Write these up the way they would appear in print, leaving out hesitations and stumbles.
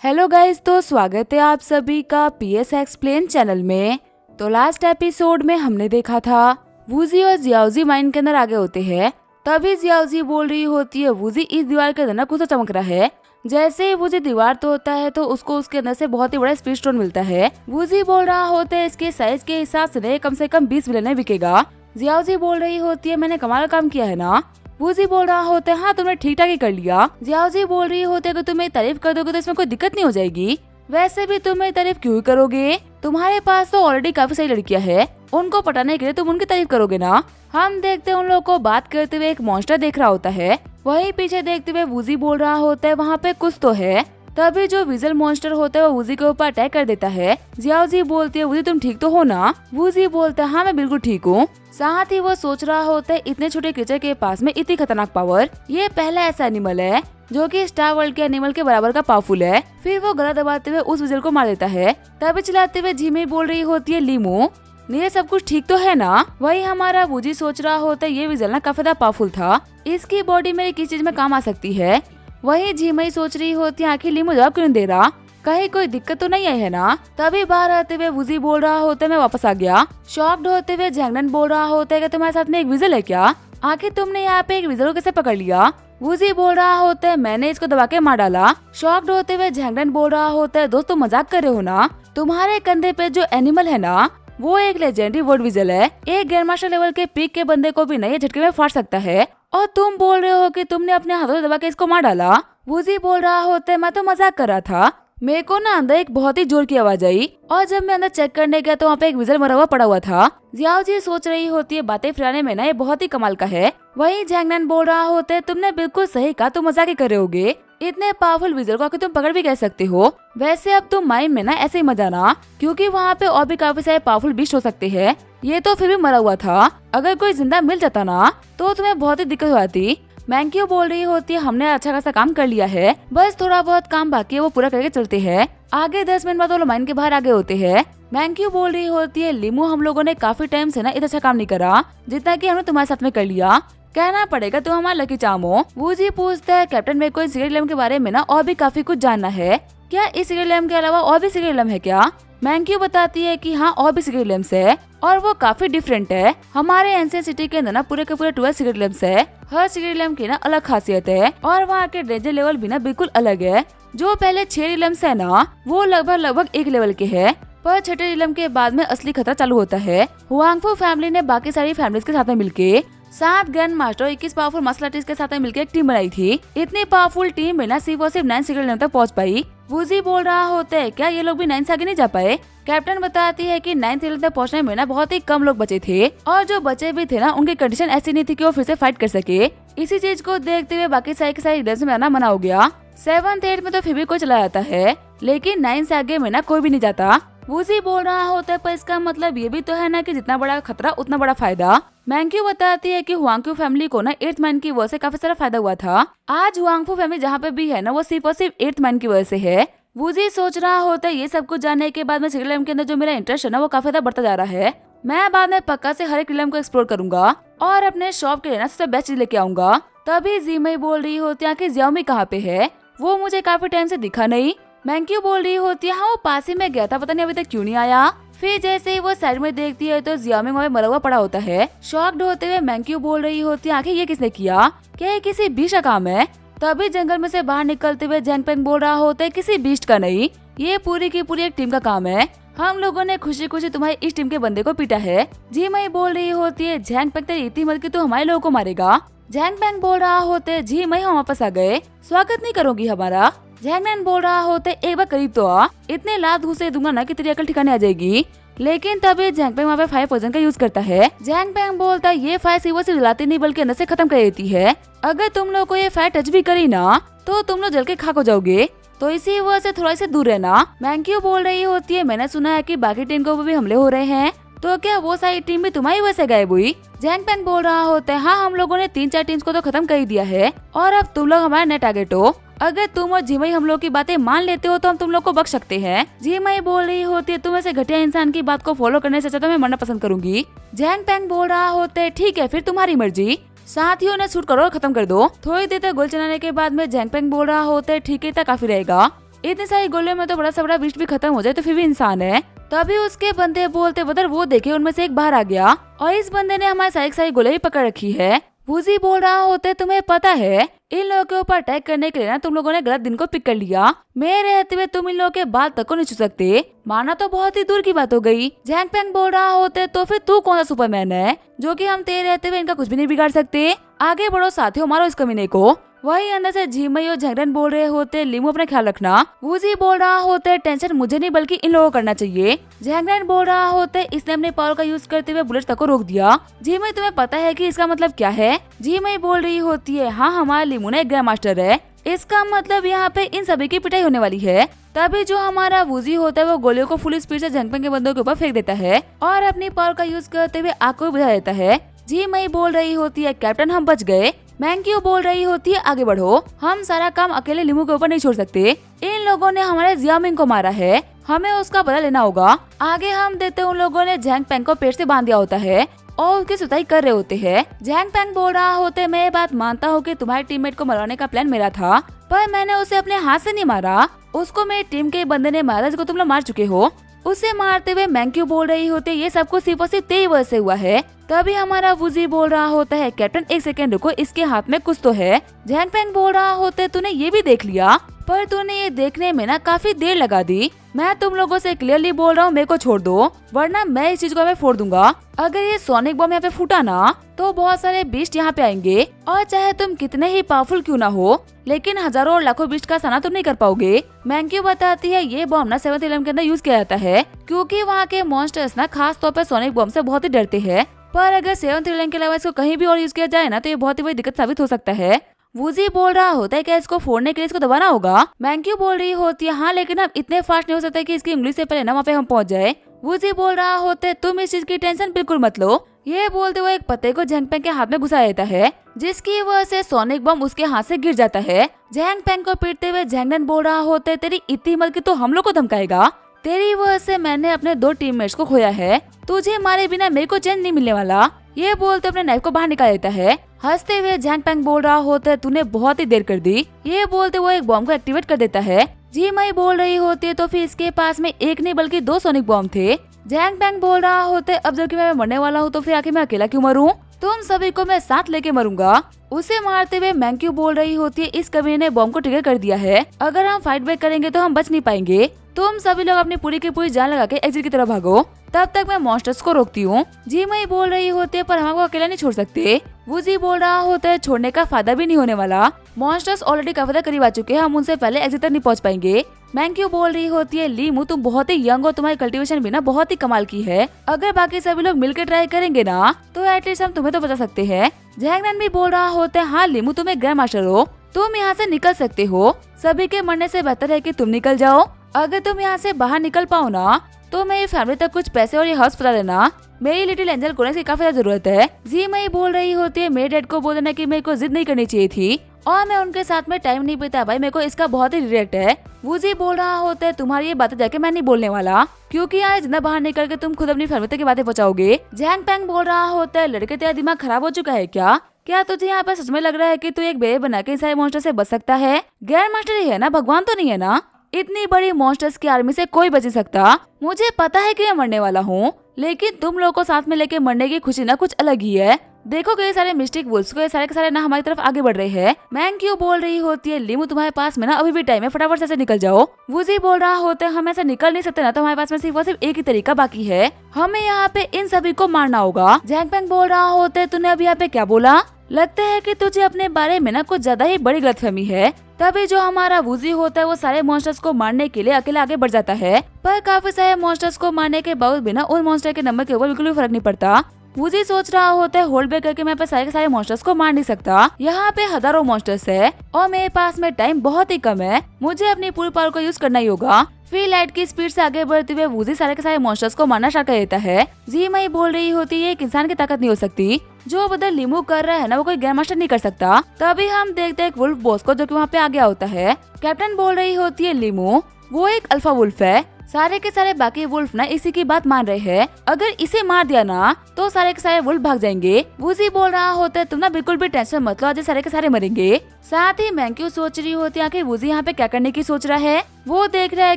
Hello guys, तो स्वागत है आप सभी का पीएस एक्सप्लेन चैनल में। तो लास्ट एपिसोड में हमने देखा था वूजी और जियाओजी माइन के अंदर आगे होते हैं। तभी जियाओजी बोल रही होती है वूजी इस दीवार के अंदर ना कुछ तो चमक रहा है। जैसे ही वूजी दीवार तो होता है तो उसको उसके अंदर से बहुत ही बड़ा स्पीड स्टोन मिलता है। वूजी बोल रहा होता है इसके साइज के हिसाब से कम 20 मिलियन बिकेगा। जियाओजी बोल रही होती है मैंने कमाल काम किया है ना। वूजी बोल रहा होता है हाँ तुमने ठीक ठाक ही कर लिया। जियाओजी बोल रही होती है कि तुम मेरी तारीफ कर दोगे तो इसमें कोई दिक्कत नहीं हो जाएगी। वैसे भी तुम मेरी तारीफ क्यों ही करोगे, तुम्हारे पास तो ऑलरेडी काफी सारी लड़कियां हैं, उनको पटाने के लिए तुम उनकी तारीफ करोगे ना। हम देखते हैं उन लोगों को बात करते हुए एक मॉन्स्टर देख रहा होता है। वहीं पीछे देखते हुए वूजी बोल रहा होता है वहाँ पे कुछ तो है। तभी जो विजल मॉन्स्टर होता है वो वूजी के ऊपर अटैक कर देता है। जियाओजी बोलती है वूजी तुम ठीक तो हो ना। वूजी बोलता है हाँ मैं बिल्कुल ठीक हूँ। साथ ही वो सोच रहा होता है इतने छोटे क्रीचर के पास में इतनी खतरनाक पावर, ये पहला ऐसा एनिमल है जो कि स्टार वर्ल्ड के एनिमल के बराबर का पावरफुल है। फिर वो गला दबाते हुए उस विजल को मार देता है। तभी चिल्लाते हुए झीमी बोल रही होती है लीमू ये सब कुछ ठीक तो है ना। वही हमारा वूजी सोच रहा होता है ये विजल ना काफी ज्यादा पावरफुल था, इसकी बॉडी मेरी किस चीज में काम आ सकती है। वही झीमई सोच रही होती है आखिर लीमू जवाब क्यों नहीं दे रहा, कहीं कोई दिक्कत तो नहीं आई है ना। तभी बाहर आते हुए वूजी बोल रहा होता है मैं वापस आ गया। शॉक्ड होते हुए जैंगनन बोल रहा होता है कि तुम्हारे साथ में एक विजल है क्या, आखिर तुमने यहाँ पे एक विजल को कैसे पकड़ लिया। वूजी बोल रहा होता है मैंने इसको दबा के मार डाला। शॉक्ड होते हुए जैंगनन बोल रहा होता है दोस्तों मजाक कर रहे हो ना, तुम्हारे कंधे पे जो एनिमल है ना वो एक लेजेंडरी वर्ड विजल है, एक ग्रैंड मास्टर लेवल के पीक के बंदे को भी नए झटके में फाड़ सकता है, और तुम बोल रहे हो कि तुमने अपने हाथों से दबा के इसको मार डाला। वूजी बोल रहा होता है मैं तो मजाक कर रहा था। मेरे को ना अंदर एक बहुत ही जोर की आवाज आई और जब मैं अंदर चेक करने गया तो वहाँ पे एक विजल मरा हुआ पड़ा हुआ था। जियाओजी सोच रही होती है बातें फिराने में ना ये बहुत ही कमाल का है। वहीं जैंगनन बोल रहा होता है तुमने बिल्कुल सही कहा, तुम मजाक ही कर रहे होगे, इतने पावरफुल विजल को आकर तुम पकड़ भी कह सकते हो। वैसे अब तुम माइन में ना ऐसे ही मत जाना क्योंकि वहाँ पे और भी काफी सारे पावरफुल बीस्ट हो सकते हैं। ये तो फिर भी मरा हुआ था, अगर कोई जिंदा मिल जाता ना तो तुम्हें बहुत ही दिक्कत हो जाती। मैंक्यू बोल रही होती है हमने अच्छा खासा काम कर लिया है, बस थोड़ा बहुत काम बाकी है वो पूरा करके चलते हैं। आगे 10 मिनट बाद वो लोग माइन के बाहर आगे होते हैं। मैंक्यू बोल रही होती है लीमू हम लोगों ने काफी टाइम से ना इतना अच्छा काम नहीं करा जितना कि हमने तुम्हारे साथ में कर लिया, कहना पड़ेगा तुम हमारा लकी चार्म हो। वूजी पूछता है कैप्टन मेरे को इस सीक्रेट लैम्प के बारे में ना और भी काफी कुछ जानना है, क्या इस सीक्रेट लैम्प के अलावा और भी सीक्रेट लैम्प है क्या। मैंक्यू बताती है कि हाँ और भी सीक्रेट लैम्प्स है और वो काफी डिफरेंट है। हमारे एंशिएंट सिटी के अंदर ना पूरे के पूरे 12 सीक्रेट लैम्प्स है, हर सीक्रेट लैम्प की ना अलग खासियत है और वहाँ के डेंजर लेवल भी ना बिल्कुल अलग है। जो पहले 6 लैम्प्स है ना वो लगभग एक लेवल के है, पर छठे लैम्प के बाद में असली खतरा चालू होता है। हुआंगफू फैमिली ने बाकी सारी फैमिलीज के साथ में मिलके 7 grand master 21 powerful martial artist के साथ में मिलकर एक टीम बनाई थी। इतनी पावरफुल टीम में ना सिर्फ 9 सीक्रेट लैम्प तक पहुंच पाई। वूजी बोल रहा होता है क्या ये लोग भी 9 से आगे नहीं जा पाए। कैप्टन बताती है कि 9th लेवल तक पहुंचने में ना बहुत ही कम लोग बचे थे और जो बचे भी थे ना उनकी कंडीशन ऐसी नहीं थी कि वो फिर से फाइट कर सके। इसी चीज को देखते हुए बाकी सारे के सारे लीडर्स में आना मना हो गया। 7th 8th में तो फिर भी कोई चला जाता है लेकिन 9 से आगे में ना कोई भी नहीं जाता। वूजी बोल रहा होता है पर इसका मतलब ये भी तो है ना कि जितना बड़ा खतरा उतना बड़ा फायदा। मैंक्यू बताती है कि हुआंगफू फैमिली को ना 8th मैन की वजह से काफी सारा फायदा हुआ था। आज हुआंगफू फैमिली जहाँ पे भी है ना वो सिर्फ और सिर्फ 8th मैन की वजह से है। वूजी सोच रहा होता है ये सब कुछ जानने के बाद में सीक्रेट लैम्प के अंदर जो मेरा इंटरेस्ट है ना वो काफी ज्यादा बढ़ता जा रहा है। मैं बाद में पक्का से हर एक लैम्प को एक्सप्लोर करूंगा और अपने शॉप के लिए ना सबसे बेस्ट चीज लेके आऊंगा। तभी जीमई बोल रही होती है कि जियाओमी कहाँ पे है, वो मुझे काफी टाइम से दिखा नहीं। मैंक्यू बोल रही होती है हाँ वो पास ही में गया था, पता नहीं अभी तक क्यों नहीं आया। फिर जैसे ही वो साइड में देखती है तो जियाओमी वहाँ पे मरा हुआ पड़ा होता है। शॉक्ड होते हुए मैंक्यू बोल रही होती है आखिर ये किसने किया, क्या ये किसी बीस्ट का काम है। तभी जंगल में से बाहर निकलते हुए जैंगपेंग बोल रहा होता है किसी बीस्ट का नहीं, ये पूरी की पूरी एक टीम का काम है, हम लोगों ने खुशी खुशी तुम्हारी इस टीम के बंदे को पीटा है। झीमई बोल रही होती है जैंगपेंग तेरी इतनी मत की तू हमारे लोगों को मारेगा। जैंगपेंग बोल रहा होते है झीमई हम वापस आ गए, स्वागत नहीं करोगी हमारा। जैंगनन बोल रहा होता है एक बार करीब तो आ, इतने लात घुसे दूंगा ना कि तेरी अकल ठिकाने आ जाएगी। लेकिन तभी जैंगपेंग वहाँ पे फायर पोइजन का यूज करता है। जैंगपेंग बोलता है ये फायर सिर्फ जलाती नहीं बल्कि अंदर से खत्म कर देती है, अगर तुम लोग को ये फायर टच भी करी ना तो तुम लोग जल के खाक हो जाओगे, तो इसी वजह से थोड़ा से दूर रहना। मैंक्यू बोल रही होती है मैंने सुना है कि बाकी टीम को भी हमले हो रहे हैं, तो क्या वो सारी टीम भी तुम्हारी वजह से गायब हुई। जैंगपेंग बोल रहा होता है हाँ हम लोगों ने 3-4 टीम्स को तो खत्म कर ही दिया है और अब तुम लोग हमारे नए टारगेट हो, अगर तुम और झीमई हम लोग की बातें मान लेते हो तो हम तुम लोग को बख्श सकते हैं। झीमई बोल रही होती है तुम ऐसे घटिया इंसान की बात को फॉलो करने से अच्छा तो मैं मरना पसंद करूंगी। जैंगपेंग बोल रहा होता है ठीक है फिर तुम्हारी मर्जी, साथियों ने शूट करो और खत्म कर दो। थोड़ी देर तक गोल चलाने के बाद में जैंगपेंग बोल रहा होता है ठीक है इतना काफी रहेगा। इतनी सारी गोलियों में तो बड़ा सा बड़ा विष भी खत्म हो जाए तो फिर भी इंसान है। तभी उसके बंदे बोलते बदर वो देखे उनमें से एक बाहर आ गया और इस बंदे ने हमारी सारी गोलियां ही पकड़ रखी है। वूजी बोल रहा होते तुम्हें पता है इन लोगों के ऊपर अटैक करने के लिए ना तुम लोगों ने गलत दिन को पिक कर लिया। मेरे रहते हुए तुम इन लोगों के बाल तक को नहीं छू सकते, माना तो बहुत ही दूर की बात हो गई। जैंग पैंग बोल रहा होते तो फिर तू कौन सा सुपरमैन है जो कि हम तेरे रहते हुए इनका कुछ भी नहीं बिगाड़ सकते। आगे बढ़ो साथियों, मारो इस कमीने को। वही अंदर से झीमई और झंगरन बोल रहे होते लीमू अपना ख्याल रखना। वूजी बोल रहा होते टेंशन मुझे नहीं बल्कि इन लोगों को करना चाहिए। झंगरन बोल रहा होते इसने अपने पावर का यूज करते हुए बुलेट तक को रोक दिया। झीमई तुम्हें पता है कि इसका मतलब क्या है? झीमई बोल रही होती है हाँ हमारा लीमू ना एक ग्रैंड मास्टर है, इसका मतलब यहाँ पे इन सभी की पिटाई होने वाली है। तभी जो हमारा वूजी होता है वो गोलियों को फुल स्पीड से झंगपेंग के बंदों के ऊपर फेंक देता है और अपनी पावर का यूज करते हुए आग को बुझा देता है। झीमई बोल रही होती है कैप्टन हम बच गए। मैंक्यू बोल रही होती है आगे बढ़ो, हम सारा काम अकेले लीमू के ऊपर नहीं छोड़ सकते। इन लोगों ने हमारे जियामिंग को मारा है, हमें उसका बदला लेना होगा। आगे हम देते उन लोगों ने झैंग पेंग को पेट से बांध दिया होता है और उसकी सुताई कर रहे होते हैं। झैंग पेंग बोल रहा होते मैं ये बात मानता हूँ कि तुम्हारे टीममेट को मरवाने का प्लान मेरा था, पर मैंने उसे अपने हाथ से नहीं मारा, उसको मेरी टीम के बंदे ने मारा जिसको तुम लोग मार चुके हो। उसे मारते हुए मैंक्यू बोल रही होती ये सब कुछ सिर्फ और सिर्फ तेरी वजह से हुआ है। तभी हमारा वूजी बोल रहा होता है कैप्टन एक सेकंड रुको, इसके हाथ में कुछ तो है। झैंग पेंग बोल रहा होता है तूने ये भी देख लिया, पर तूने ये देखने में ना काफी देर लगा दी। मैं तुम लोगों से क्लियरली बोल रहा हूँ मेरे को छोड़ दो वरना मैं इस चीज को यहाँ पे फोड़ दूंगा। अगर ये सोनिक बम यहाँ पे फूटा ना तो बहुत सारे बीस्ट यहाँ पे आएंगे और चाहे तुम कितने ही पावरफुल क्यों ना हो लेकिन हजारों और लाखों बीस्ट का सामना तुम नहीं कर पाओगे। मैंक्यू बताती है ये बम ना 7th एलिमेंट के अंदर यूज किया जाता है क्योंकि वहाँ के मॉन्स्टर्स ना खास तौर पर सोनिक बम से बहुत ही डरते हैं, पर अगर 7th एलिमेंट के अलावा इसको कहीं भी और यूज किया जाए ना तो ये बहुत ही बड़ी दिक्कत साबित हो सकता है। वूजी बोल रहा होता है क्या इसको फोड़ने के लिए इसको दबाना होगा? मैंक्यू बोल रही होती है हाँ लेकिन अब इतने फास्ट नहीं हो सकता कि इसकी उंगली से पहले ना वहाँ पे हम पहुँच जाए। वूजी बोल रहा होता है तुम इस चीज की टेंशन बिल्कुल मत लो। ये बोलते हुए एक पत्ते को झैंग पेंग के हाथ में घुसा देता है जिसकी वजह से सोनिक बम उसके हाथ से गिर जाता है। झैंग पेंग को पीटते हुए झैंगनन बोल रहा होता है तेरी इतनी हिम्मत की तो हम लोग को धमकाएगा, तेरी वजह से मैंने अपने 2 टीममेट्स को खोया है, तुझे मारे बिना मेरे को चैन नहीं मिलने वाला। ये बोलते अपने नाइफ को बाहर निकाल देता है। हंसते हुए झैंग पेंग बोल रहा होता है तूने बहुत ही देर कर दी। ये बोलते वो एक बॉम्ब को एक्टिवेट कर देता है। झीमई बोल रही होती है तो फिर इसके पास में एक नहीं बल्कि 2 सोनिक बॉम्ब थे। झैंग पेंग बोल रहा होता है अब जबकि मैं मरने वाला हूँ तो फिर आखिर मैं अकेला क्यों मरूं? तुम सभी को मैं साथ लेके मरूंगा। उसे मारते हुए मैंक्यू बोल रही होती है इस कमीने ने बॉम्ब को ट्रिगर कर दिया है, अगर हम फाइट बैक करेंगे तो हम बच नहीं पाएंगे, तुम सभी लोग अपनी पूरी की पूरी जान लगा के एग्जिट की तरफ भागो, तब तक मैं मॉन्स्टर्स को रोकती हूँ। झीमई बोल रही होती है पर हमको अकेला नहीं छोड़ सकते। वूजी बोल रहा होता है छोड़ने का फायदा भी नहीं होने वाला, मॉन्स्टर्स ऑलरेडी काफी करीब आ चुके हैं, हम उनसे पहले एग्जिट तक नहीं पहुँच पाएंगे। मैंक्यू बोल रही होती है लीमू तुम बहुत ही यंग हो, तुम्हारी कल्टीवेशन भी ना बहुत ही कमाल की है, अगर बाकी सभी लोग मिलकर ट्राई करेंगे ना तो एटलीस्ट हम तुम्हें तो बचा सकते हैं। झैंगनन भी बोल रहा होता है हाँ लीमू तुम एक ग्रैंड मास्टर हो, तुम यहाँ से निकल सकते हो, सभी के मरने से बेहतर है कि तुम निकल जाओ। अगर तुम यहाँ से बाहर निकल पाओ ना तो मेरी फैमिली तक कुछ पैसे और ये हाउस पता देना, मेरी लिटिल एंजल को की काफी ज्यादा जरूरत है। झीमई बोल रही होती है मेरे डैड को बोल देना कि मेरे को जिद नहीं करनी चाहिए थी और मैं उनके साथ में टाइम नहीं बिता भाई, मेरे को इसका बहुत ही रिग्रेट है। वूजी बोल रहा होता है तुम्हारी ये बातें जाके मैं नहीं बोलने वाला क्योंकि यार जितना बाहर निकल के तुम खुद अपनी फैमिली तक की बातें पहुंचाओगे। झैंग पेंग बोल रहा होता है लड़के तेरा दिमाग खराब हो चुका है क्या तुझे यहाँ पर सच में लग रहा है कि तू एक बेबे बना के सारे मॉन्स्टर से बच सकता है? ग्रैंड मास्टर ही है ना, भगवान तो नहीं है ना, इतनी बड़ी मॉन्स्टर्स की आर्मी से कोई बच सकता। मुझे पता है कि मैं मरने वाला हूँ लेकिन तुम लोगों को साथ में लेके मरने की खुशी ना कुछ अलग ही है। देखो कि ये सारे मिस्टिक वुल्फ्स को ये सारे के सारे ना हमारी तरफ आगे बढ़ रहे हैं। मैंक्यू बोल रही होती है लीमू तुम्हारे पास में ना अभी भी टाइम है, फटाफट से निकल जाओ। वूजी बोल रहा होता है हम ऐसे निकल नहीं सकते ना, तो हमारे पास में सिर्फ और सिर्फ एक ही तरीका बाकी है, हमें यहाँ पे इन सभी को मारना होगा। झैंग पेंग बोल रहा होता है तूने अभी यहाँ पे क्या बोला? लगता है कि तुझे अपने बारे में ना कुछ ज्यादा ही बड़ी गलतफहमी है। तभी जो हमारा वूजी होता है वो सारे मॉन्स्टर्स को मारने के लिए अकेले आगे बढ़ जाता है, पर काफी सारे मॉन्स्टर्स को मारने के बावजूद भी ना उन मॉन्स्टर के नंबर के ऊपर बिल्कुल भी फर्क नहीं पड़ता। वूजी सोच रहा होता है होल्ड बैक करके मैं पे सारे के सारे मॉन्स्टर्स को मार नहीं सकता, यहाँ पे हजारों मॉन्स्टर्स है और मेरे पास में टाइम बहुत ही कम है, मुझे अपनी पूरी पावर को यूज करना ही होगा। फिर लाइट की स्पीड से आगे बढ़ते हुए वूजी सारे के सारे मॉन्स्टर्स को मारना स्टार्ट कर देता है। झीमई बोल रही होती है एक इंसान की ताकत नहीं हो सकती, जो बदल लीमू कर रहा है ना वो कोई ग्रैंड मास्टर नहीं कर सकता। तभी हम देखते हैं एक वुल्फ बॉस को जो कि वहाँ पे आ गया होता है। कैप्टन बोल रही होती है लीमू वो एक अल्फा वुल्फ है, सारे के सारे बाकी वुल्फ ना इसी की बात मान रहे हैं। अगर इसे मार दिया ना तो सारे के सारे वुल्फ भाग जाएंगे। वूजी बोल रहा होता है तुम ना बिल्कुल भी टेंशन मत लो, आज सारे के सारे मरेंगे। साथ ही मैंक्यू सोच रही होती है आखिर वूजी यहाँ पे क्या करने की सोच रहा है। वो देख रहा है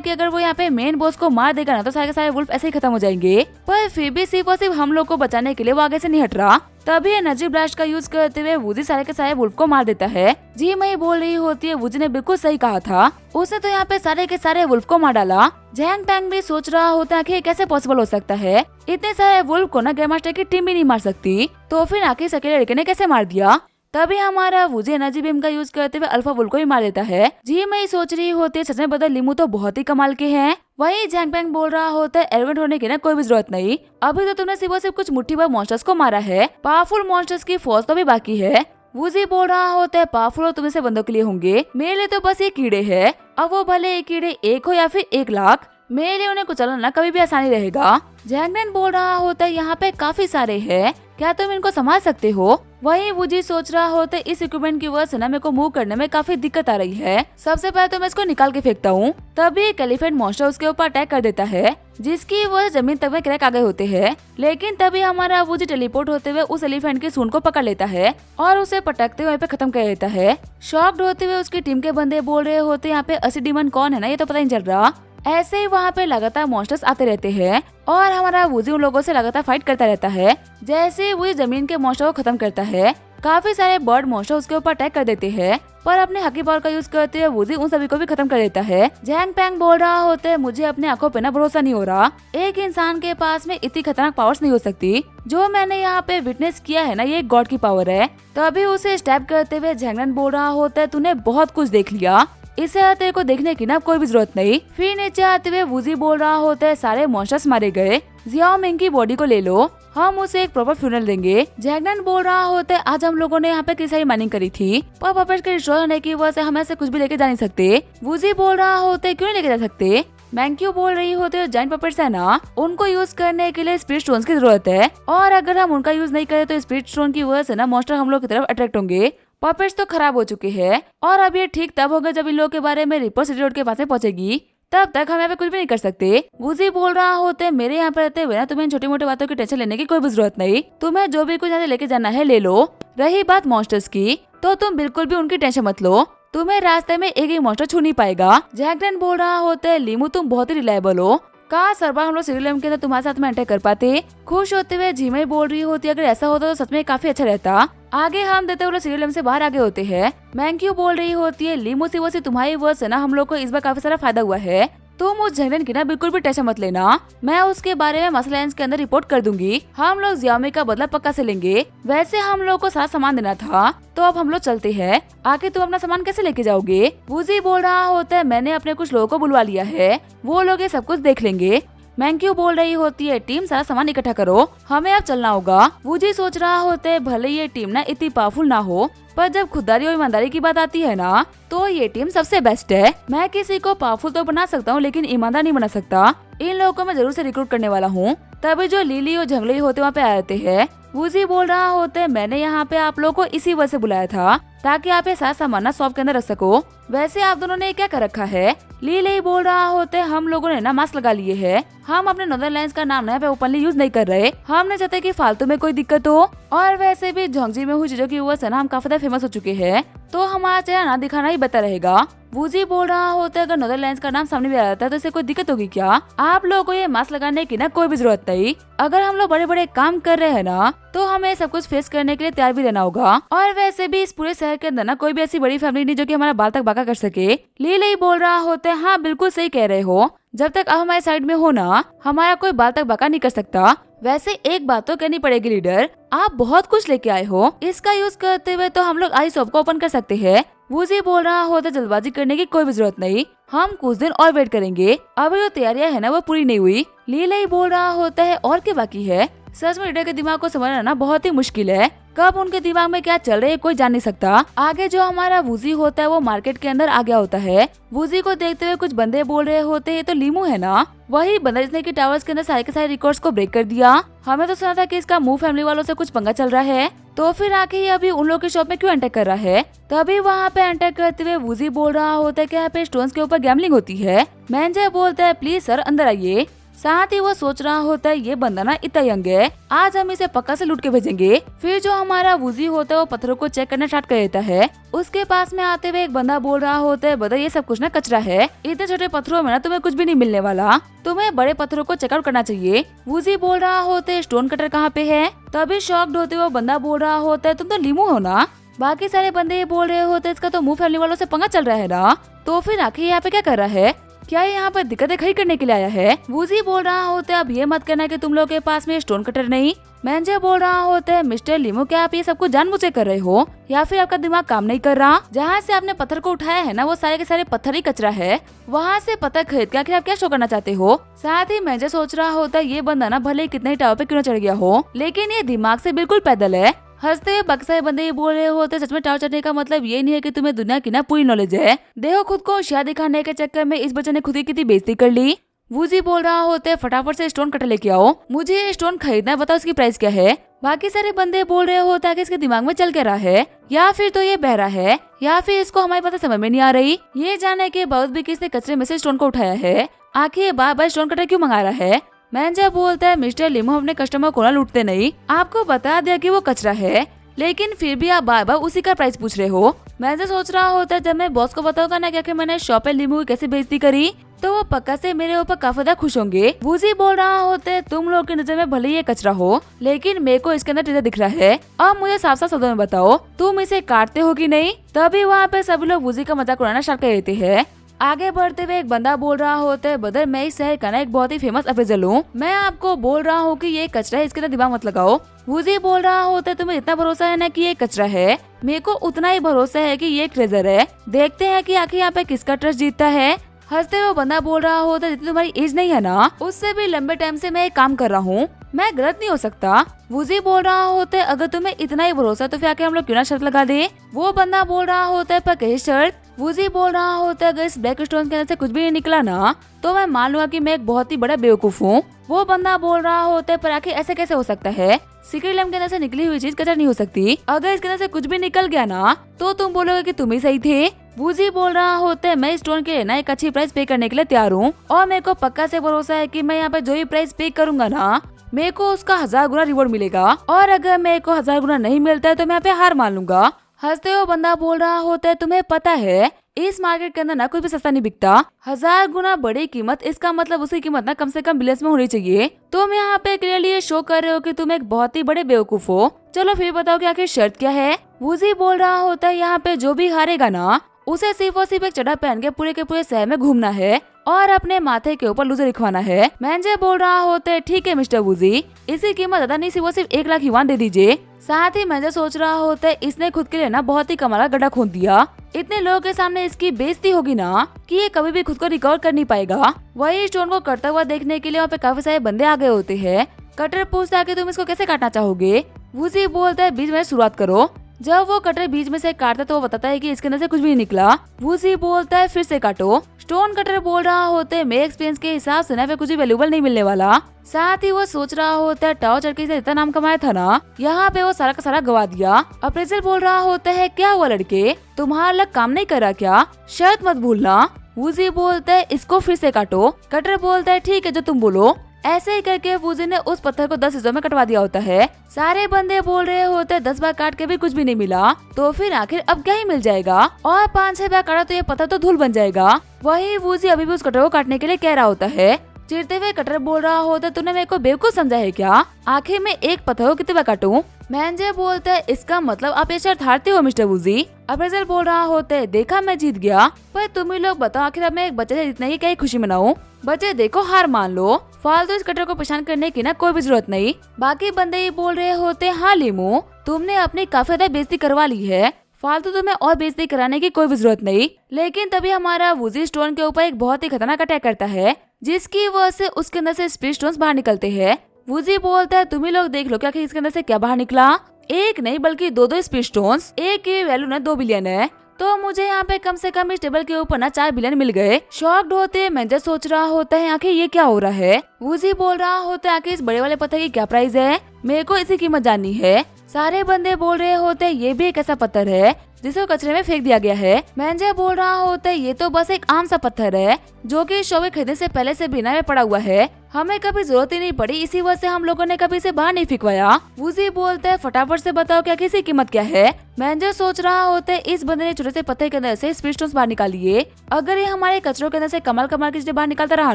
कि अगर वो यहाँ पे मेन बॉस को मार देगा ना तो सारे के सारे वुल्फ ऐसे ही खत्म हो जाएंगे। पर फिर भी सिर्फ और सिर्फ हम लोग को बचाने के लिए वो आगे से नहीं हट रहा। तभी एनर्जी ब्लास्ट का यूज करते हुए वूजी सारे के सारे वुल्फ को मार देता है। जी मैं बोल रही होती है वूजी ने बिल्कुल सही कहा था, उसने तो यहाँ पे सारे के सारे वुल्फ को मार डाला। जैंग पैंग भी सोच रहा होता है कि कैसे पॉसिबल हो सकता है, इतने सारे वुल्फ को ना गेम मास्टर की टीम भी नहीं मार सकती, तो फिर आखिर अकेले लड़के ने कैसे मार दिया। तभी हमारा वूजी एनर्जी बीम का यूज करते हुए अल्फा वुल्फ को ही मार देता है। जी मैं सोच रही होती है सच में बदल लिमू तो बहुत ही कमाल के हैं। वही जैंग पैंग बोल रहा होता है एलिमेंट होने की ना कोई भी जरूरत नहीं, अभी तो तुमने सिर्फ और सिर्फ कुछ मुट्ठी भर मॉन्स्टर्स को मारा है, पावरफुल मॉन्स्टर्स की फौज तो भी बाकी है। वूजी बोल रहा होता है पावरफुल तुम से बंदों के लिए होंगे, मेरे लिए तो बस ये कीड़े हैं। अब वो भले ये कीड़े एक हो या फिर 1 लाख, मेरे लिए उन्हें कुचलना कभी भी आसानी रहेगा। जैंगनन बोल रहा होता है यहाँ पे काफी सारे हैं, क्या तुम इनको संभाल सकते हो। वही वूजी सोच रहा होता है इस इक्विपमेंट की वजह से ना मेरे को मूव करने में काफी दिक्कत आ रही है, सबसे पहले तो मैं इसको निकाल के फेंकता हूँ। तभी एक एलिफेंट मॉन्स्टर उसके ऊपर अटैक कर देता है, जिसकी वजह जमीन तक में क्रैक आ गए होते हैं। लेकिन तभी हमारा वूजी टेलीपोर्ट होते हुए उस एलिफेंट की सूंड को पकड़ लेता है और उसे पटकते हुए पे खत्म कर देता है। शॉक्ड होते हुए उसकी टीम के बंदे बोल रहे होते यहाँ पे असली डीमन कौन है ना ये तो पता नहीं चल रहा। ऐसे ही वहाँ पे लगातार मॉन्स्टर्स आते रहते हैं और हमारा वूजी उन लोगों से लगातार फाइट करता रहता है। जैसे वही जमीन के मॉन्स्टर को खत्म करता है, काफी सारे बर्ड मॉन्स्टर उसके ऊपर अटैक कर देते हैं, पर अपने हकी पावर का यूज करते हुए वूजी उन सभी को भी खत्म कर देता है। जैंग पैंग बोल रहा होता है मुझे अपने आंखों पे ना भरोसा नहीं हो रहा, एक इंसान के पास में इतनी खतरनाक पावर्स नहीं हो सकती, जो मैंने यहाँ पे विटनेस किया है ना ये एक गॉड की पावर है। तभी उसे स्टैप करते हुए जैंगनन बोल रहा होता है तूने बहुत कुछ देख लिया, इसे तेरे को देखने की ना कोई भी जरूरत नहीं। फिर नीचे आते हुए वूजी बोल रहा होता है सारे मॉन्स्टर्स मारे गए, जियाओ मिंग की बॉडी को ले लो, हम उसे एक प्रॉपर फ्यूनरल देंगे। जैंगनन बोल रहा होता है आज हम लोगों ने यहाँ पे किसी सारी माइनिंग करी थी, पर पपेट के डिस्ट्रॉय होने की वजह से हम ऐसे कुछ भी लेके जा नहीं सकते। वूजी बोल रहा होता है क्यों नहीं लेके जा सकते। मैंक्यू बोल रही होते है जाइंट पपेट्स है ना, उनको यूज करने के लिए स्पिरिट स्टोन्स की जरूरत है, और अगर हम उनका यूज नहीं करें तो स्पिरिट स्टोन की वजह से ना मॉन्स्टर हम लोग की तरफ अट्रैक्ट होंगे। पपेट्स तो खराब हो चुके हैं और अब ये ठीक तब होगा जब इन लोगों के बारे में रिपोर्ट सिटी रोड के पास पहुंचेगी, तब तक हम यहाँ पे कुछ भी नहीं कर सकते। वूजी बोल रहा होते है मेरे यहाँ पे रहते हुए ना तुम्हें छोटी मोटी बातों की टेंशन लेने की कोई भी जरूरत नहीं, तुम्हें जो भी कुछ यहाँ से लेके जाना है ले लो। रही बात मॉन्स्टर्स की तो तुम बिल्कुल भी उनकी टेंशन मत लो, तुम्हें रास्ते में एक ही मॉन्स्टर छू नहीं पाएगा। जैंगनन बोल रहा होता है लिमू तुम बहुत ही रिलायबल हो, कहा सरबा हम लोग सीरियल के अंदर तुम्हारे साथ में एंटर कर पाते। खुश होते हुए झीमे बोल रही होती अगर ऐसा होता तो सच में काफी अच्छा रहता, आगे हम देते हुए सीरियल से बाहर आगे होते हैं। मैंक्यू बोल रही होती है लिमू सी वो सी तुम्हारी वर्ड से ना हम लोग को इस बार काफी सारा फायदा हुआ है, तुम उस जैंगनन की ना बिल्कुल भी टेंशन मत लेना, मैं उसके बारे में मसल लाइन्स के अंदर रिपोर्ट कर दूंगी, हम लोग जियाओमी का बदला पक्का से लेंगे। वैसे हम लोग को सारा सामान देना था तो अब हम लोग चलते हैं, आके तुम अपना सामान कैसे लेके जाओगे। वूजी बोल रहा होता है मैंने अपने कुछ लोगों को बुलवा लिया है, वो लोग ये सब कुछ देख लेंगे। मैंक्यू बोल रही होती है टीम सारा सामान इकट्ठा करो, हमें अब चलना होगा। वूजी सोच रहा होता है भले ये टीम ना इतनी पावरफुल ना हो, पर जब खुददारी और ईमानदारी की बात आती है ना तो ये टीम सबसे बेस्ट है। मैं किसी को पावरफुल तो बना सकता हूँ लेकिन ईमानदार नहीं बना सकता, इन लोगों को मैं जरूर से रिक्रूट करने वाला हूँ। तभी जो लीली और जंगली होते वहाँ पे आ जाते हैं। वूजी बोल रहा होता है मैंने यहाँ पे आप लोगों को इसी वजह से बुलाया था ताकि आप ये सारा सामान ना शॉप के अंदर रख सको। वैसे आप दोनों ने क्या कर रखा है। लीली बोल रहा होते हम लोगों ने ना मास्क लगा लिए है, हम अपने नॉर्दरलैंड्स का नाम ना पे ओपनली यूज नहीं कर रहे, हम नहीं चाहते कि फालतू में कोई दिक्कत हो, और वैसे भी झोंगजी में हुई चीजों की वजह से ना हम काफी फेमस हो चुके हैं, तो हमारा चेहरा ना दिखाना ही बेहतर रहेगा। वूजी बोल रहा होता है अगर नॉर्दरलैंड्स का नाम सामने भी आ जाता है तो इससे कोई दिक्कत होगी क्या, आप लोगों को ये मास्क लगाने की ना कोई भी जरूरत नहीं, अगर हम लोग बड़े बड़े काम कर रहे हैं ना तो हमें सब कुछ फेस करने के लिए तैयार भी रहना होगा, और वैसे भी इस पूरे शहर के अंदर ना कोई भी ऐसी बड़ी फैमिली नहीं जो कि हमारा बाल तक बाका कर सके। लीली बोल रहा होता है हाँ बिल्कुल सही कह रहे हो, जब तक आप हमारे साइड में हो ना हमारा कोई बाल तक बाका नहीं कर सकता। वैसे एक बात तो कहनी पड़ेगी लीडर, आप बहुत कुछ लेके आए हो, इसका यूज करते हुए तो हम लोग आई शॉप को ओपन कर सकते हैं। वूजी बोल रहा होता जल्दबाजी करने की कोई भी जरूरत नहीं, हम कुछ दिन और वेट करेंगे, अभी जो तैयारियां है ना वो पूरी नहीं हुई। लीला ही बोल रहा होता है और क्या बाकी है, सच में लीडर के दिमाग को समझना ना बहुत ही मुश्किल है। कब उनके दिमाग में क्या चल रहा है कोई जान नहीं सकता। आगे जो हमारा वूजी होता है वो मार्केट के अंदर आ गया होता है। वूजी को देखते हुए कुछ बंदे बोल रहे होते हैं, ये तो लीमू है ना, वही बंदा जिसने की टावर्स के अंदर सारे के सारे रिकॉर्ड्स को ब्रेक कर दिया। हमें तो सुना था कि इसका मुंह फैमिली वालों से कुछ पंगा चल रहा है, तो फिर आके ये अभी उन लोगों की शॉप में क्यों एंटर कर रहा है। तभी वहाँ पे एंटर करते हुए वूजी बोल रहा होता है कि यहाँ पे स्टोन्स के ऊपर गैम्बलिंग होती है। मैनेजर बोलता है प्लीज सर अंदर आइए। साथ ही वो सोच रहा होता है ये बंदा ना इतना यंग है, आज हम इसे पक्का से लूट के भेजेंगे। फिर जो हमारा वूजी होता है वो पत्थरों को चेक करना स्टार्ट कर देता है। उसके पास में आते हुए एक बंदा बोल रहा होता है बता ये सब कुछ ना कचरा है, इतने छोटे पत्थरों में ना तुम्हें कुछ भी नहीं मिलने वाला, तुम्हें बड़े पत्थरों को चेकआउट करना चाहिए। वूजी बोल रहा होता है स्टोन कटर कहाँ पे है। तभी शॉक्ड होते हुए बंदा बोल रहा होता है तुम तो लीमू हो ना। बाकी सारे बंदे ये बोल रहे होते इसका तो मुंह फैमिली वालों से पंगा चल रहा है ना, तो फिर आखिर यहाँ पे क्या कर रहा है, क्या ये यहाँ पर दिक्कतें खड़ी करने के लिए आया है। वूजी बोल रहा होता है अब ये मत करना कि तुम लोग के पास में स्टोन कटर नहीं। मैनेजर बोल रहा होता है मिस्टर लीमू क्या आप ये सब कुछ जानबूझ कर रहे हो या फिर आपका दिमाग काम नहीं कर रहा। जहाँ से आपने पत्थर को उठाया है ना वो सारे के सारे पत्थर ही कचरा है, वहाँ से पत्थर खरीद के आखिर आप क्या शो करना चाहते हो। साथ ही मैनेजर सोच रहा होता है ये बंदा ना भले कितने ही टावर पे क्यों न चढ़ गया हो लेकिन ये दिमाग से बिल्कुल पैदल है। हंसते हुए बक्सा बंदे ये बोल रहे होते सच में टावर चढ़ने का मतलब ये नहीं है कि तुम्हें दुनिया की ना पूरी नॉलेज है। देखो खुद को होशियार दिखाने के चक्कर में इस बच्चे ने खुद ही कितनी बेइज्जती कर ली। वूजी बोल रहा होते फटाफट से स्टोन कटर लेके आओ, मुझे ये स्टोन खरीदना है, बताओ इसकी प्राइस क्या है। बाकी सारे बंदे बोल रहे होता है कि इसके दिमाग में चल के रहा है या फिर तो ये बहरा है या फिर इसको हमारी बातें समझ में नहीं आ रही। ये जाने के बाद भी किसने कचरे में से स्टोन को उठाया है, आखिर बार बार स्टोन कटर क्यों मंगा रहा है। मैनेजर बोलता है मिस्टर लीमू अपने कस्टमर को ना लूटते नहीं, आपको बता दिया कि वो कचरा है लेकिन फिर भी आप बार बार उसी का प्राइस पूछ रहे हो। मैनेजर सोच रहा होता है जब मैं बॉस को बताऊंगा ना कि मैंने शॉप पे लीमू की कैसे बेइज्जती करी तो वो पक्का से मेरे ऊपर काफी ज्यादा खुश होंगे। वूजी बोल रहा होता है तुम लोग की नजर में भले ये कचरा हो लेकिन मेरे को इसके अंदर ट्रेजर दिख रहा है। अब मुझे साफ साफ शब्दों में बताओ तुम इसे काटते हो कि नहीं। तभी वहाँ पे सभी लोग वूजी का मजाक उड़ाना स्टार्ट कर देते हैं। आगे बढ़ते हुए एक बंदा बोल रहा होता है बदर मैं इस शहर का ना एक बहुत ही फेमस अप्रेजल हूँ, मैं आपको बोल रहा हूँ कि ये कचरा है, इसके अंदर दिमाग मत लगाओ। वूजी बोल रहा होता है तुम्हें इतना भरोसा है ना कि ये कचरा है, मेरे को उतना ही भरोसा है कि ये ट्रेजर है, देखते हैं कि आखिर यहाँ पे किसका ट्रस्ट जीतता है। हंसते हुए बंदा बोल रहा होता है जितनी तुम्हारी एज नहीं है ना उससे भी लंबे टाइम से मैं एक काम कर रहा हूँ, मैं गलत नहीं हो सकता। वूजी बोल रहा होता है अगर तुम्हें इतना ही भरोसा तो फिर आके हम लोग क्यों ना शर्त लगा दे। वो बंदा बोल रहा होता है पर कही शर्त। वूजी बोल रहा होता है अगर इस ब्लैक स्टोन के अंदर से कुछ भी नहीं निकला ना तो मैं मान लूंगा कि मैं एक बहुत ही बड़ा बेवकूफ हूँ। वो बंदा बोल रहा होता है पर आखिर ऐसे कैसे हो सकता है, सीक्रेट लैम्प के अंदर से निकली हुई चीज कचरा नहीं हो सकती, अगर इसके अंदर से कुछ भी निकल गया ना तो तुम बोलोगे कि तुम ही सही थे। वूजी बोल रहा होता है मैं स्टोन के लिए ना एक अच्छी प्राइस पे करने के लिए तैयार हूँ और मेरे को पक्का से भरोसा है कि मैं यहाँ पे जो ही प्राइस पे करूंगा ना मेरे को उसका 1000 गुना रिवॉर्ड मिलेगा और अगर मेरे को 1000 गुना नहीं मिलता है तो मैं यहाँ पे हार मान लूंगा। हंसते हुए बंदा बोल रहा होता है तुम्हें पता है इस मार्केट के अंदर ना कोई भी सस्ता नहीं बिकता, 1000 गुना बड़ी कीमत, इसका मतलब उसकी कीमत ना कम से कम बिलियंस में होनी चाहिए। तुम यहाँ पे क्लियरली ये शो कर रहे हो कि तुम एक बहुत ही बड़े बेवकूफ हो। चलो फिर बताओ कि आखिर शर्त क्या है। वूजी बोल रहा होता है यहाँ पे जो भी हारेगा ना उसे सिर्फ और सिर्फ एक चड्ढा पहन के पूरे शहर में घूमना है और अपने माथे के ऊपर लूजर लिखवाना है। मैनेजर बोल रहा होता है ठीक है मिस्टर वूजी, इसी कीमत ज्यादा नहीं सिर्फ 1 लाख युवान दे दीजिए। साथ ही मैनेजर सोच रहा होता है इसने खुद के लिए ना बहुत ही कमाल का गड्ढा खोद दिया, इतने लोगों के सामने इसकी बेइज्जती होगी ना कि ये कभी भी खुद को रिकवर कर नहीं पाएगा। वही स्टोन को कटता हुआ देखने के लिए वहाँ पे काफी सारे बंदे आ गए होते हैं। कटर पूछता है कि तुम इसको कैसे काटना चाहोगे। वूजी बोलता है बीच में शुरुआत करो। जब वो कटर बीच में से काटता तो वो बताता है कि इसके अंदर से कुछ भी नहीं निकला। वूजी बोलता है फिर से काटो। स्टोन कटर बोल रहा होता है मेरे एक्सपीरियंस के हिसाब से ना कुछ भी वैल्यूबल नहीं मिलने वाला। साथ ही वो सोच रहा होता है टावर चढ़ के इतना नाम कमाया था ना यहाँ पे वो सारा का सारा गवा दिया। अप्रेजल बोल रहा होता है क्या हुआ लड़के, तुम्हारा लक काम नहीं कर रहा क्या, शर्त मत भूलना। वूजी बोलता है इसको फिर से काटो। कटर बोलता है ठीक है जो तुम बोलो। ऐसे ही करके वूजी ने उस पत्थर को 10 हिस्सों में कटवा दिया होता है। सारे बंदे बोल रहे होते हैं 10 बार काट के भी कुछ भी नहीं मिला तो फिर आखिर अब क्या ही मिल जाएगा, और 5-6 बार काटा तो ये पत्थर तो धूल बन जाएगा। वही वूजी अभी भी उस कटर को काटने के लिए कह रहा होता है। चिढ़ते हुए कटर बोल रहा होता है तूने मेरे को बेवकूफ समझा है क्या, आखिर में एक पत्थर को कितने बार काटूं। मैनेजर बोलता है इसका मतलब आप ये शर्त हारते हो मिस्टर वूजी। अप्रेजल बोल रहा होता है देखा मैं जीत गया, पर तुम ही लोग बताओ आखिर अब मैं एक बच्चे से जितने की क्या खुशी मनाऊं। बच्चे देखो हार मान लो, फालतू इस कटर को परेशान करने की ना कोई भी जरूरत नहीं। बाकी बंदे ये बोल रहे होते हाँ लीमू तुमने अपनी काफी ज्यादा बेइज्जती करवा ली है, फालतू तुम्हें और बेइज्जती कराने की कोई भी जरूरत नहीं। लेकिन तभी हमारा वूजी स्टोन के ऊपर एक बहुत ही खतरनाक अटैक करता है जिसकी वजह से उसके अंदर से स्पिरिट स्टोन्स बाहर निकलते हैं। वूजी बोलता है तुम ही लोग देख लो क्या कि इसके अंदर से क्या बाहर निकला। एक नहीं बल्कि दो दो स्पीड स्टोन्स, एक की वैल्यू ना 2 बिलियन है। तो मुझे यहाँ पे कम से कम इस टेबल के ऊपर ना 4 बिलियन मिल गए। शॉक्ड होते मेंजर सोच रहा होता है आखिर ये क्या हो रहा है। वूजी बोल रहा होता है आखिर इस बड़े वाले पत्थर की क्या प्राइस है, मेरे को इसकी कीमत जाननी है। सारे बंदे बोल रहे होते ये भी एक ऐसा पत्थर है जिसे कचरे में फेंक दिया गया है। मेंजर बोल रहा होता है ये तो बस एक आम सा पत्थर है जो कि शॉप के खरीदने से पहले से बिना में पड़ा हुआ है, हमें कभी जरूरत ही नहीं पड़ी, इसी वजह से हम लोगों ने कभी इसे बाहर नहीं फेंकवाया। वूजी बोलता है फटाफट से बताओ क्या किसी कीमत क्या है। मेंजर सोच रहा होता है इस बंदे ने छोटे से पत्थर के अंदर से स्पीड स्टोन्स बाहर निकालिए, अगर ये हमारे कचरों के अंदर से कमाल कमाल की चीजें बाहर निकालता रहा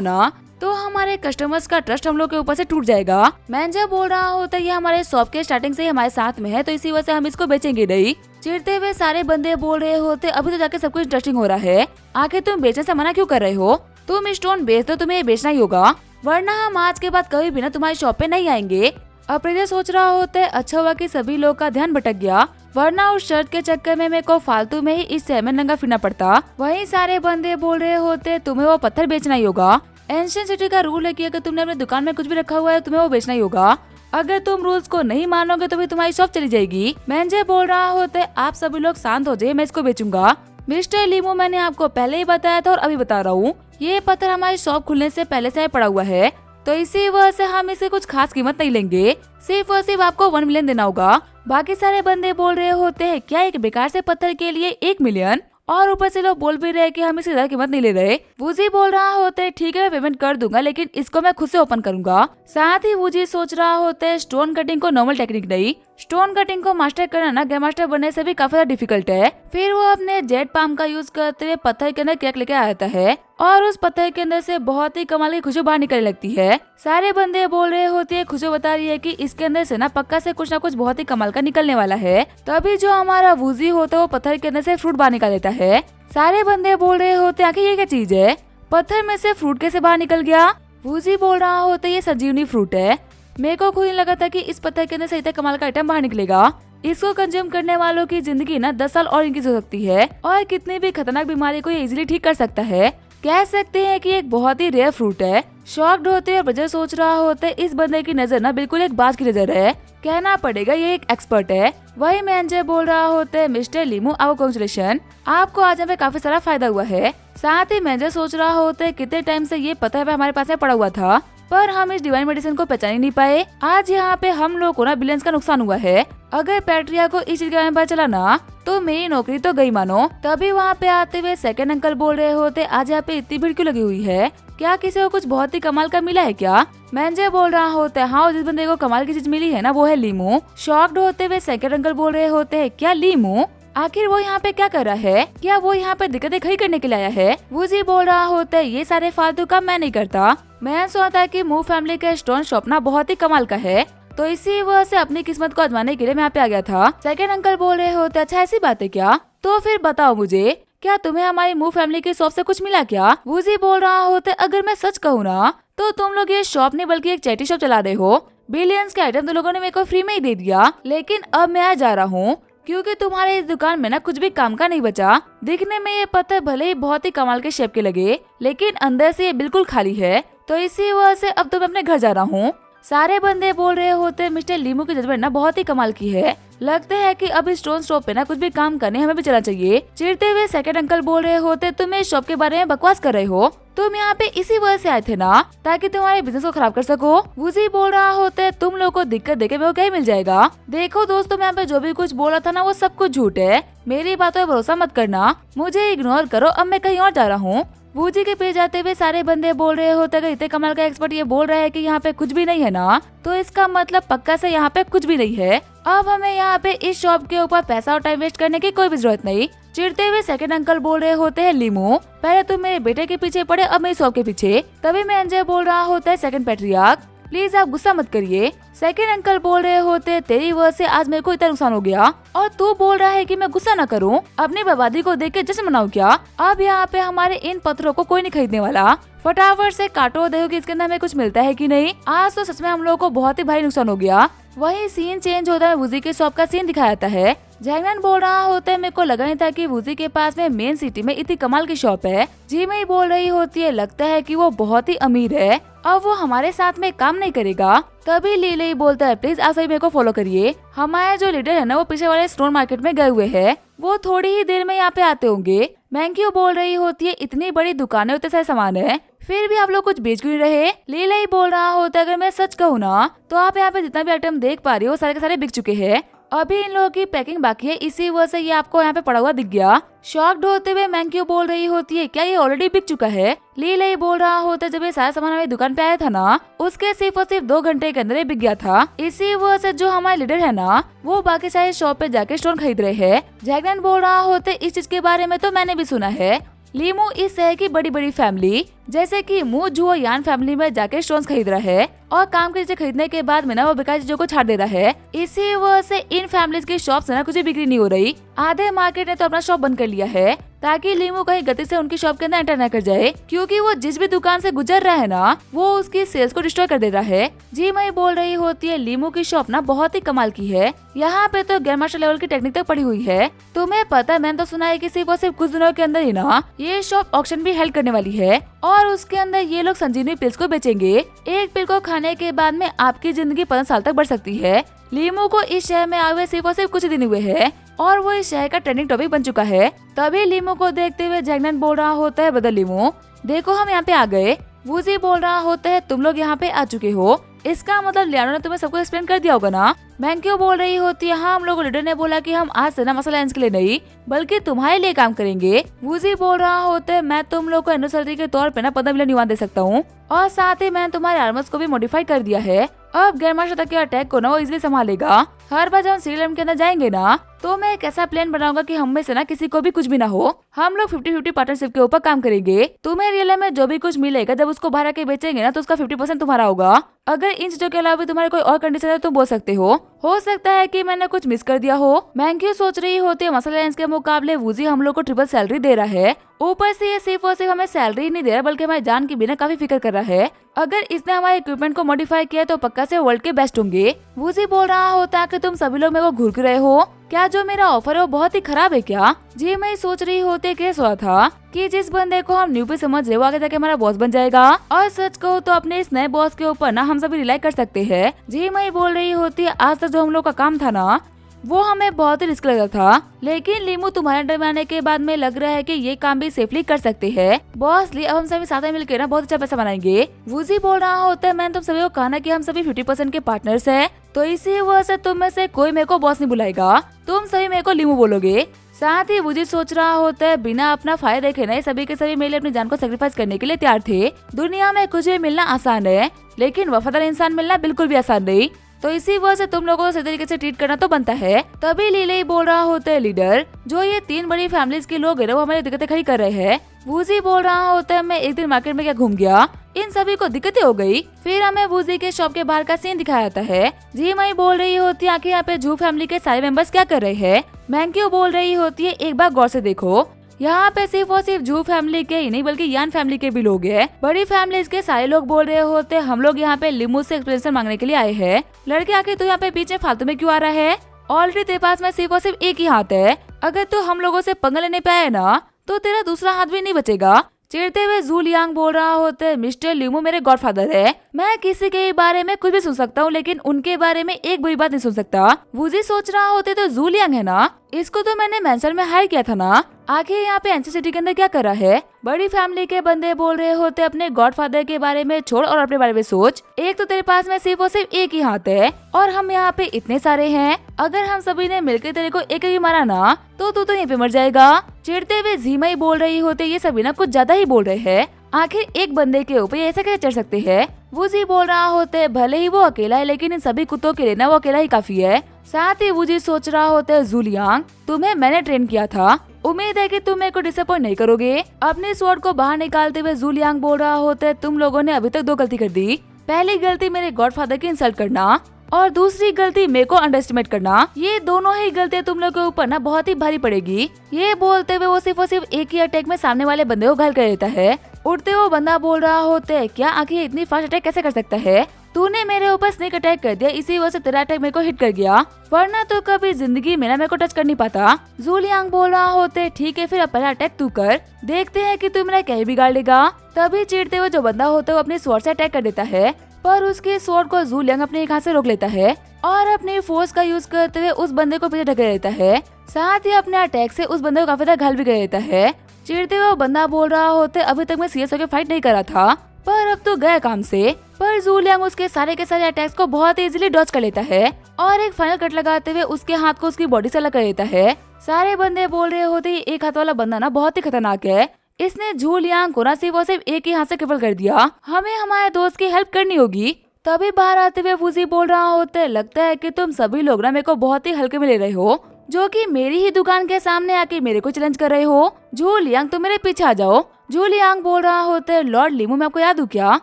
ना तो हमारे कस्टमर्स का ट्रस्ट हम लोग के ऊपर से टूट जाएगा। मेंजर बोल रहा होता है ये हमारे शॉप के स्टार्टिंग से ही हमारे साथ में है, तो इसी वजह से हम इसको बेचेंगे नहीं। चिढ़ते हुए सारे बंदे बोल रहे होते अभी तो जाके सब कुछ इंटरेस्टिंग हो रहा है, आखिर तुम बेचने से मना क्यों कर रहे हो, तुम स्टोन बेच दो, तुम्हें ये बेचना ही होगा वरना हम आज के बाद कभी भी ना तुम्हारी शॉप पे नहीं आएंगे। अप्रेजर सोच रहा होता है अच्छा हुआ कि सभी लोग का ध्यान भटक गया, वरना उस शर्त के चक्कर में मेरे को फालतू में ही इस शहर में नंगा फिरना पड़ता। वहीं सारे बंदे बोल रहे होते तुम्हें वो पत्थर बेचना ही होगा। एंशिएंट सिटी का रूल है कि अगर तुमने अपने दुकान में कुछ भी रखा हुआ है तुम्हें वो बेचना ही होगा, अगर तुम रूल्स को नहीं मानोगे तो भी तुम्हारी शॉप चली जाएगी। मेंजर बोल रहा होता है आप सभी लोग शांत हो जाइए, मैं इसको बेचूंगा। मिस्टर लीमू मैंने आपको पहले ही बताया था और अभी बता रहा हूँ, ये पत्थर हमारी शॉप खुलने से पहले से पड़ा हुआ है, तो इसी वजह से हम इसे कुछ खास कीमत नहीं लेंगे, सिर्फ और सिर्फ आपको 1 मिलियन देना होगा। बाकी सारे बंदे बोल रहे होते हैं क्या एक बेकार से पत्थर के लिए 1 मिलियन, और ऊपर से लोग बोल भी रहे कि हम इससे ज्यादा कीमत नहीं ले रहे। वूजी बोल रहा होता है ठीक है मैं पेमेंट कर दूंगा, लेकिन इसको मैं खुद से ओपन करूंगा। साथ ही वूजी सोच रहा होता है स्टोन कटिंग को नॉर्मल टेक्निक नहीं, स्टोन कटिंग को मास्टर करना ना ग्रैंड मास्टर बनने से भी काफी ज्यादा डिफिकल्ट है। फिर वो अपने जेट पाम का यूज करते हुए पत्थर के अंदर क्रैक लेके आता है और उस पत्थर के अंदर से बहुत ही कमाल की खुशबू बाहर निकलने लगती है। सारे बंदे बोल रहे होते हैं, खुशबू बता रही है कि इसके अंदर से ना पक्का से कुछ ना कुछ बहुत ही कमाल का निकलने वाला है। तभी जो हमारा वूजी होता है वो पत्थर के अंदर से फ्रूट बाहर निकाल लेता है। सारे बंदे बोल रहे होते हैं कि ये क्या चीज है, पत्थर में से फ्रूट कैसे बाहर निकल गया। वूजी बोल रहा होता है ये संजीवनी फ्रूट है, मेरे को खुद नहीं लगा था कि इस पत्थर के अंदर से इतना कमाल का आइटम बाहर निकलेगा। इसको कंज्यूम करने वालों की जिंदगी ना 10 साल और इंक्रीज हो सकती है और कितनी भी खतरनाक बीमारी को ये इजीली ठीक कर सकता है। कह सकते हैं कि एक बहुत ही रेयर फ्रूट है। शॉक्ड होते हैं बजर सोच रहा होता है इस बंदे की नजर ना बिल्कुल एक बाज की नजर है, कहना पड़ेगा ये एक एक्सपर्ट है। वही मेंजर बोल रहा होता है मिस्टर लीमू आपको कांग्रेचुलेशन, आपको आज यहाँ पे काफी सारा फायदा हुआ है। साथ ही मेंजर सोच रहा होता है कितने टाइम से ये पता है हमारे पास में पड़ा हुआ था पर हम इस डिवाइन मेडिसिन को पहचान ही नहीं पाए, आज यहाँ पे हम लोग को ना बिलियंस का नुकसान हुआ है। अगर पैट्रिया को इस चीज के बारे में पता चला ना तो मेरी नौकरी तो गई मानो। तभी वहाँ पे आते हुए सेकंड अंकल बोल रहे होते आज यहाँ पे इतनी भीड़ क्यों लगी हुई है, क्या किसी को कुछ बहुत ही कमाल का मिला है क्या। मेंजर बोल रहा होता है हाँ जिस बंदे को कमाल की चीज मिली है ना वो है लीमू। शॉक्ड होते हुए सेकंड अंकल बोल रहे होते हैं क्या लीमू, आखिर वो यहाँ पे क्या कर रहा है, क्या वो यहाँ पे दिक्कतें खड़ी करने के लिए आया है। वूजी बोल रहा होता है ये सारे फालतू काम मैं नहीं करता, मैं सोचा कि मू फैमिली का स्टोन शॉप ना बहुत ही कमाल का है, तो इसी वजह से अपनी किस्मत को आजमाने के लिए मैं यहाँ पे आ गया था। सेकंड अंकल बोल रहे होते अच्छा ऐसी बात है क्या, तो फिर बताओ मुझे क्या तुम्हें हमारी मू फैमिली के शॉप से कुछ मिला क्या। वूजी बोल रहा होता अगर मैं सच कहूँ ना तो तुम लोग ये शॉप नहीं बल्कि एक चैरिटी शॉप चला रहे हो, बिलियंस के आइटम तो लोगों ने मेरे को फ्री में ही दे दिया, लेकिन अब मैं आ जा रहा हूँ क्योंकि तुम्हारे इस दुकान में ना कुछ भी काम का नहीं बचा। दिखने में ये पत्थर भले ही बहुत ही कमाल के शेप के लगे लेकिन अंदर से ये बिल्कुल खाली है, तो इसी वजह से अब तो मैं अपने घर जा रहा हूँ। सारे बंदे बोल रहे होते मिस्टर लीमू की जजमेंट ना बहुत ही कमाल की है, लगता है कि अब इस स्टोन शॉप पे ना कुछ भी काम करने हमें भी चलना चाहिए। चिढ़ते हुए सेकंड अंकल बोल रहे होते तुम इस शॉप के बारे में बकवास कर रहे हो, तुम यहाँ पे इसी वजह से आए थे ना ताकि तुम्हारे बिजनेस को खराब कर सको। वूजी बोल रहा होता है तुम लोगों को दिक्कत देके मेरे को क्या ही मिल जाएगा। देखो दोस्तों मैं यहाँ पे जो भी कुछ बोल रहा था ना वो सब कुछ झूठ है, मेरी बातों पे भरोसा मत करना, मुझे इग्नोर करो, अब मैं कहीं और जा रहा हूँ। वूजी के पीछे जाते हुए सारे बंदे बोल रहे होते अगर इतने कमाल का एक्सपर्ट ये बोल रहा है कि यहाँ पे कुछ भी नहीं है ना तो इसका मतलब पक्का से यहाँ पे कुछ भी नहीं है। अब हमें यहाँ पे इस शॉप के ऊपर पैसा और टाइम वेस्ट करने की कोई भी जरूरत नहीं। चिढ़ते हुए सेकंड अंकल बोल रहे होते हैं लीमू पहले तुम मेरे बेटे के पीछे पड़े अब मेरी शॉप के पीछे। तभी मेंजर बोल रहा होता है सेकंड पैट्रियार्क प्लीज आप गुस्सा मत करिए। सेकंड अंकल बोल रहे होते तेरी वजह से आज मेरे को इतना नुकसान हो गया और तू बोल रहा है कि मैं गुस्सा न करूं, अपनी बर्बादी को देख के जश्न मनाऊं क्या। अब यहाँ पे हमारे इन पत्थरों को कोई नहीं खरीदने वाला, फटाफट से काटो देखो कि इसके अंदर हमें कुछ मिलता है कि नहीं। आज तो सच में हम लोगों को बहुत ही भारी नुकसान हो गया। वही सीन चेंज होता है, वूजी के शॉप का सीन दिखाया जाता है। जैंगनान बोल रहा होता है मेरे को लगा नहीं था कि वूजी के पास में मेन सिटी में इतनी कमाल की शॉप है। जी मई बोल रही होती है लगता है कि वो बहुत ही अमीर है, अब वो हमारे साथ में काम नहीं करेगा। तभी लीले बोलता है प्लीज आप सभी मेरे को फॉलो करिए, हमारे जो लीडर है ना वो पीछे वाले स्टोन मार्केट में गए हुए हैं, वो थोड़ी ही देर में यहाँ पे आते होंगे। मैंक्यू बोल रही होती है इतनी बड़ी दुकानें उतने सारे सामान है, फिर भी आप लोग कुछ बेच क्यों नहीं रहे। लीला ही बोल रहा होता है अगर मैं सच कहूँ ना तो आप यहाँ पे जितना भी आइटम देख पा रही हो सारे के सारे बिक चुके हैं, अभी इन लोगों की पैकिंग बाकी है, इसी वजह से ये आपको यहाँ पे पड़ा हुआ दिख गया। शॉक्ड होते हुए मैंक्यू बोल रही होती है क्या ये ऑलरेडी बिक चुका है। लीला ही बोल रहा होता है जब ये सारा सामान हमारी दुकान पे आया था ना उसके सिर्फ और सिर्फ 2 घंटे के अंदर ही बिक गया था, इसी वजह से जो हमारे लीडर है ना वो बाकी सारे शॉप पे जाके स्टोन खरीद रहे हैं। जैगनान बोल रहा होता है इस चीज के बारे में तो मैंने भी सुना है। लीमू इस शहर की बड़ी बड़ी फैमिली जैसे कि मू जुओ यान फैमिली में जाके स्टोन्स खरीद रहा है और काम की चीजें खरीदने के बाद में ना वो बेकार चीजों को छाड़ दे रहा है, इसी वजह से इन फैमिलीज की शॉप से ना कुछ बिक्री नहीं हो रही। आधे मार्केट ने तो अपना शॉप बंद कर लिया है ताकि लीमू कहीं गति से उनकी शॉप के अंदर एंटर न कर जाए, क्योंकि वो जिस भी दुकान से गुजर रहा है ना वो उसकी सेल्स को डिस्ट्रॉय कर दे रहा है। जी मई बोल रही होती है लीमू की शॉप ना बहुत ही कमाल की है, यहाँ पे तो ग्रैंड मास्टर लेवल की टेक्निक तक पड़ी हुई है। तुम्हें पता है मैंने तो सुना है कि सिर्फ और सिर्फ कुछ दिनों के अंदर ही ना ये शॉप ऑक्शन भी हेल्ड करने वाली है और उसके अंदर ये लोग संजीवनी पिल्स को बेचेंगे। एक पिल को खाने के बाद में आपकी जिंदगी 15 साल तक बढ़ सकती है। लीमू को इस शहर में आए हुए सिर्फ और सिर्फ कुछ दिन हुए हैं और वो इस शहर का ट्रेंडिंग टॉपिक बन चुका है। तभी लीमू को देखते हुए जैंगनान बोल रहा होता है बदल लीमू देखो हम यहाँ पे आ गए। वूजी बोल रहा होता है तुम लोग यहाँ पे आ चुके हो, इसका मतलब लियानो ने तुम्हें सबको एक्सप्लेन कर दिया होगा ना। मैंक्यू बोल रही होती है हाँ हम लोग लीडर ने बोला कि हम आज से ना मसाला लंच के लिए नहीं बल्कि तुम्हारे लिए काम करेंगे। वूजी बोल रहा होता है मैं तुम लोग को एनिवर्सरी के तौर पे ना 15 मिलियन युआन दे सकता हूँ और साथ ही मैंने तुम्हारे आर्मर्स को भी मॉडिफाई कर दिया है, अब ग्रैंड मास्टर तक के अटैक को ना वो इजिली संभालेगा। हर बार जब हम सीरियल के अंदर जाएंगे ना तो मैं एक ऐसा प्लान बनाऊंगा कि हम में से ना किसी को भी कुछ भी ना हो, हम लोग 50-50 पार्टनरशिप के ऊपर काम करेंगे। तुम्हें रियल में जो भी कुछ मिलेगा जब उसको बाहर आके बेचेंगे ना तो उसका 50% तुम्हारा होगा। अगर इन चीजों के अलावा भी तुम्हारे कोई और कंडीशन है तो बोल सकते हो सकता है कि मैंने कुछ मिस कर दिया हो। मैंक्यू सोच रही होती है मसाला लंच के मुकाबले वूजी हम लोग को ट्रिपल सैलरी दे रहा है, ऊपर से ये सिर्फ और सिर्फ हमें सैलरी नहीं दे रहा बल्कि हमारी जान की बिना काफी फिक्र कर रहा है। अगर इसने हमारे इक्विपमेंट को मॉडिफाई किया तो पक्का से वर्ल्ड के बेस्ट होंगे। वूजी बोल रहा होता है कि तुम सभी लोग मेरे को घूर क्यों रहे हो, क्या जो मेरा ऑफर है वो बहुत ही खराब है क्या। जी मैं सोच रही होते केस हुआ था कि जिस बंदे को हम न्यू पे समझ रहे वो आगे जाके हमारा बॉस बन जाएगा और सच कहो तो अपने इस नए बॉस के ऊपर ना हम सभी रिलाई कर सकते हैं। जी मैं बोल रही होती है आज तक जो हम लोग का काम था ना वो हमें बहुत ही रिस्क लगा था, लेकिन लीमू तुम्हारे अंडर में आने के बाद में लग रहा है कि ये काम भी सेफली कर सकते हैं। बॉस ली अब हम सभी साथ में मिलकर ना बहुत अच्छा पैसा बनाएंगे। वूजी बोल रहा होता है मैंने तुम सभी को कहा ना कि हम सभी 50% के पार्टनर्स हैं, तो इसी वजह से तुम में से कोई मेरे को बॉस नहीं बुलाएगा, तुम सभी मेरे को लीमू बोलोगे। साथ ही वूजी सोच रहा होता है बिना अपना फायदा देखे ना सभी के सभी मेरे लिए अपनी जान को सेक्रीफाइस करने के लिए तैयार थे। दुनिया में कुछ भी मिलना आसान है लेकिन वफादार इंसान मिलना बिल्कुल भी आसान नहीं, तो इसी वजह से तुम लोगों को सही तरीके से ट्रीट करना तो बनता है। तभी लीले ही बोल रहा होता है लीडर जो ये 3 बड़ी फैमिलीज के लोग है वो हमारी दिक्कतें खड़ी कर रहे हैं। वूजी बोल रहा होता है मैं एक दिन मार्केट में क्या घूम गया, इन सभी को दिक्कतें हो गई। फिर हमें वूजी के शॉप के बाहर का सीन दिखाया जाता है। जी मई बोल रही होती है आखिर यहाँ पे जू फैमिली के सारे मेंबर्स क्या कर रहे हैं। मैंक्यू बोल रही होती है एक बार गौर से देखो यहाँ पे सिर्फ और सिर्फ जू फैमिली के ही नहीं बल्कि यान फैमिली के भी लोग हैं। बड़ी फैमिलीज के सारे लोग बोल रहे होते हम लोग यहाँ पे लीमू से एक्सप्लेनेशन मांगने के लिए आए हैं। लड़के आखिर तू यहाँ पे बीच में फालतू में क्यों आ रहा है, ऑलरेडी तेरे पास में सिर्फ और सिर्फ एक ही हाथ है, अगर तू हम लोगों से पंगा लेने पे आया ना तो तेरा दूसरा हाथ भी नहीं बचेगा। चिढ़ते हुए जू लियांग बोल रहा होता है मिस्टर लीमू मेरे गॉडफादर है, मैं किसी के बारे में कुछ भी सुन सकता हूँ लेकिन उनके बारे में एक बुरी बात नहीं सुन सकता। वूजी सोच रहा होते तो जू लियांग है ना, इसको तो मैंने मैंशन में हायर किया था ना, आखिर यहाँ पे एंसी सिटी के अंदर क्या कर रहा है। बड़ी फैमिली के बंदे बोल रहे होते अपने गॉडफादर के बारे में छोड़ और अपने बारे में सोच, एक तो तेरे पास में सिर्फ और सिर्फ एक ही हाथ है और हम यहाँ पे इतने सारे हैं, अगर हम सभी ने मिलकर तेरे को एक ही मारा ना तो तू तो यहीं पे मर जाएगा। चिढ़ते हुए झीमई बोल रही होते ये सभी ना कुछ ज्यादा ही बोल रहे हैं, आखिर एक बंदे के ऊपर ऐसा कैसे चढ़ सकते हैं। वूजी बोल रहा होते भले ही वो अकेला है लेकिन इन सभी कुत्तों के लिए ना वो अकेला ही काफी है। साथ ही वूजी सोच रहा होता है जू लियांग तुम्हें मैंने ट्रेन किया था, उम्मीद है कि तुम मेरे को डिसअपॉइंट नहीं करोगे। अपने स्वॉर्ड को बाहर निकालते हुए जू लियांग बोल रहा होता है तुम लोगों ने अभी तक 2 गलती कर दी, पहली गलती मेरे गॉडफादर की इंसल्ट करना और दूसरी गलती मेरे को अंडर एस्टिमेट करना, ये दोनों ही गलतियां तुम लोगों के ऊपर ना बहुत ही भारी पड़ेगी। ये बोलते हुए वो सिर्फ और सिर्फ एक ही अटैक में सामने वाले बंदे को घायल कर देता है। उठते हुए बंदा बोल रहा होता है क्या आखिर इतनी फास्ट अटैक कैसे कर सकता है, तूने मेरे ऊपर स्नेक अटैक कर दिया, इसी वजह से तेरा अटैक मेरे को हिट कर गया, वरना तो कभी जिंदगी में ना मेरे को टच कर नहीं पाता। जू लियांग बोल रहा होते ठीक है फिर अब पहला अटैक तू कर, देखते हैं कि तू मेरा क्या बिगाड़ लेगा। तभी चिढ़ते हुए जो बंदा होता है वो अपनी स्वॉर्ड से अटैक कर देता है, पर उसके स्वॉर्ड को जू लियांग अपने एक हाथ से रोक लेता है और अपनी फोर्स का यूज करते हुए उस बंदे को पीछे ढकेल देता है। साथ ही अपने अटैक से उस बंदे को काफी ज्यादा घायल भी कर देता है। चिढ़ते हुए बंदा बोल रहा होते अभी तक मैं सीरियस होकर फाइट नहीं करा था, पर अब तो गया काम से। पर जू लियांग उसके सारे के सारे अटैक्स को बहुत इजीली डॉज कर लेता है और एक फाइनल कट लगाते हुए उसके हाथ को उसकी बॉडी से अलग कर देता है। सारे बंदे बोल रहे होते एक हाथ वाला बंदा ना बहुत ही खतरनाक है, इसने जू लियांग को ना सिर्फ एक ही हाथ से क्रिपल कर दिया, हमें हमारे दोस्त की हेल्प करनी होगी। तभी बाहर आते हुए वूजी बोल रहा होता लगता है कि तुम सभी लोग ना मेरे को बहुत ही हल्के में ले रहे हो, जो कि मेरी ही दुकान के सामने आके मेरे को चैलेंज कर रहे हो। जू लियांग तुम मेरे पीछे आ जाओ। जू लियांग बोल रहा होते लॉर्ड लिमू मैं आपको याद हूँ क्या?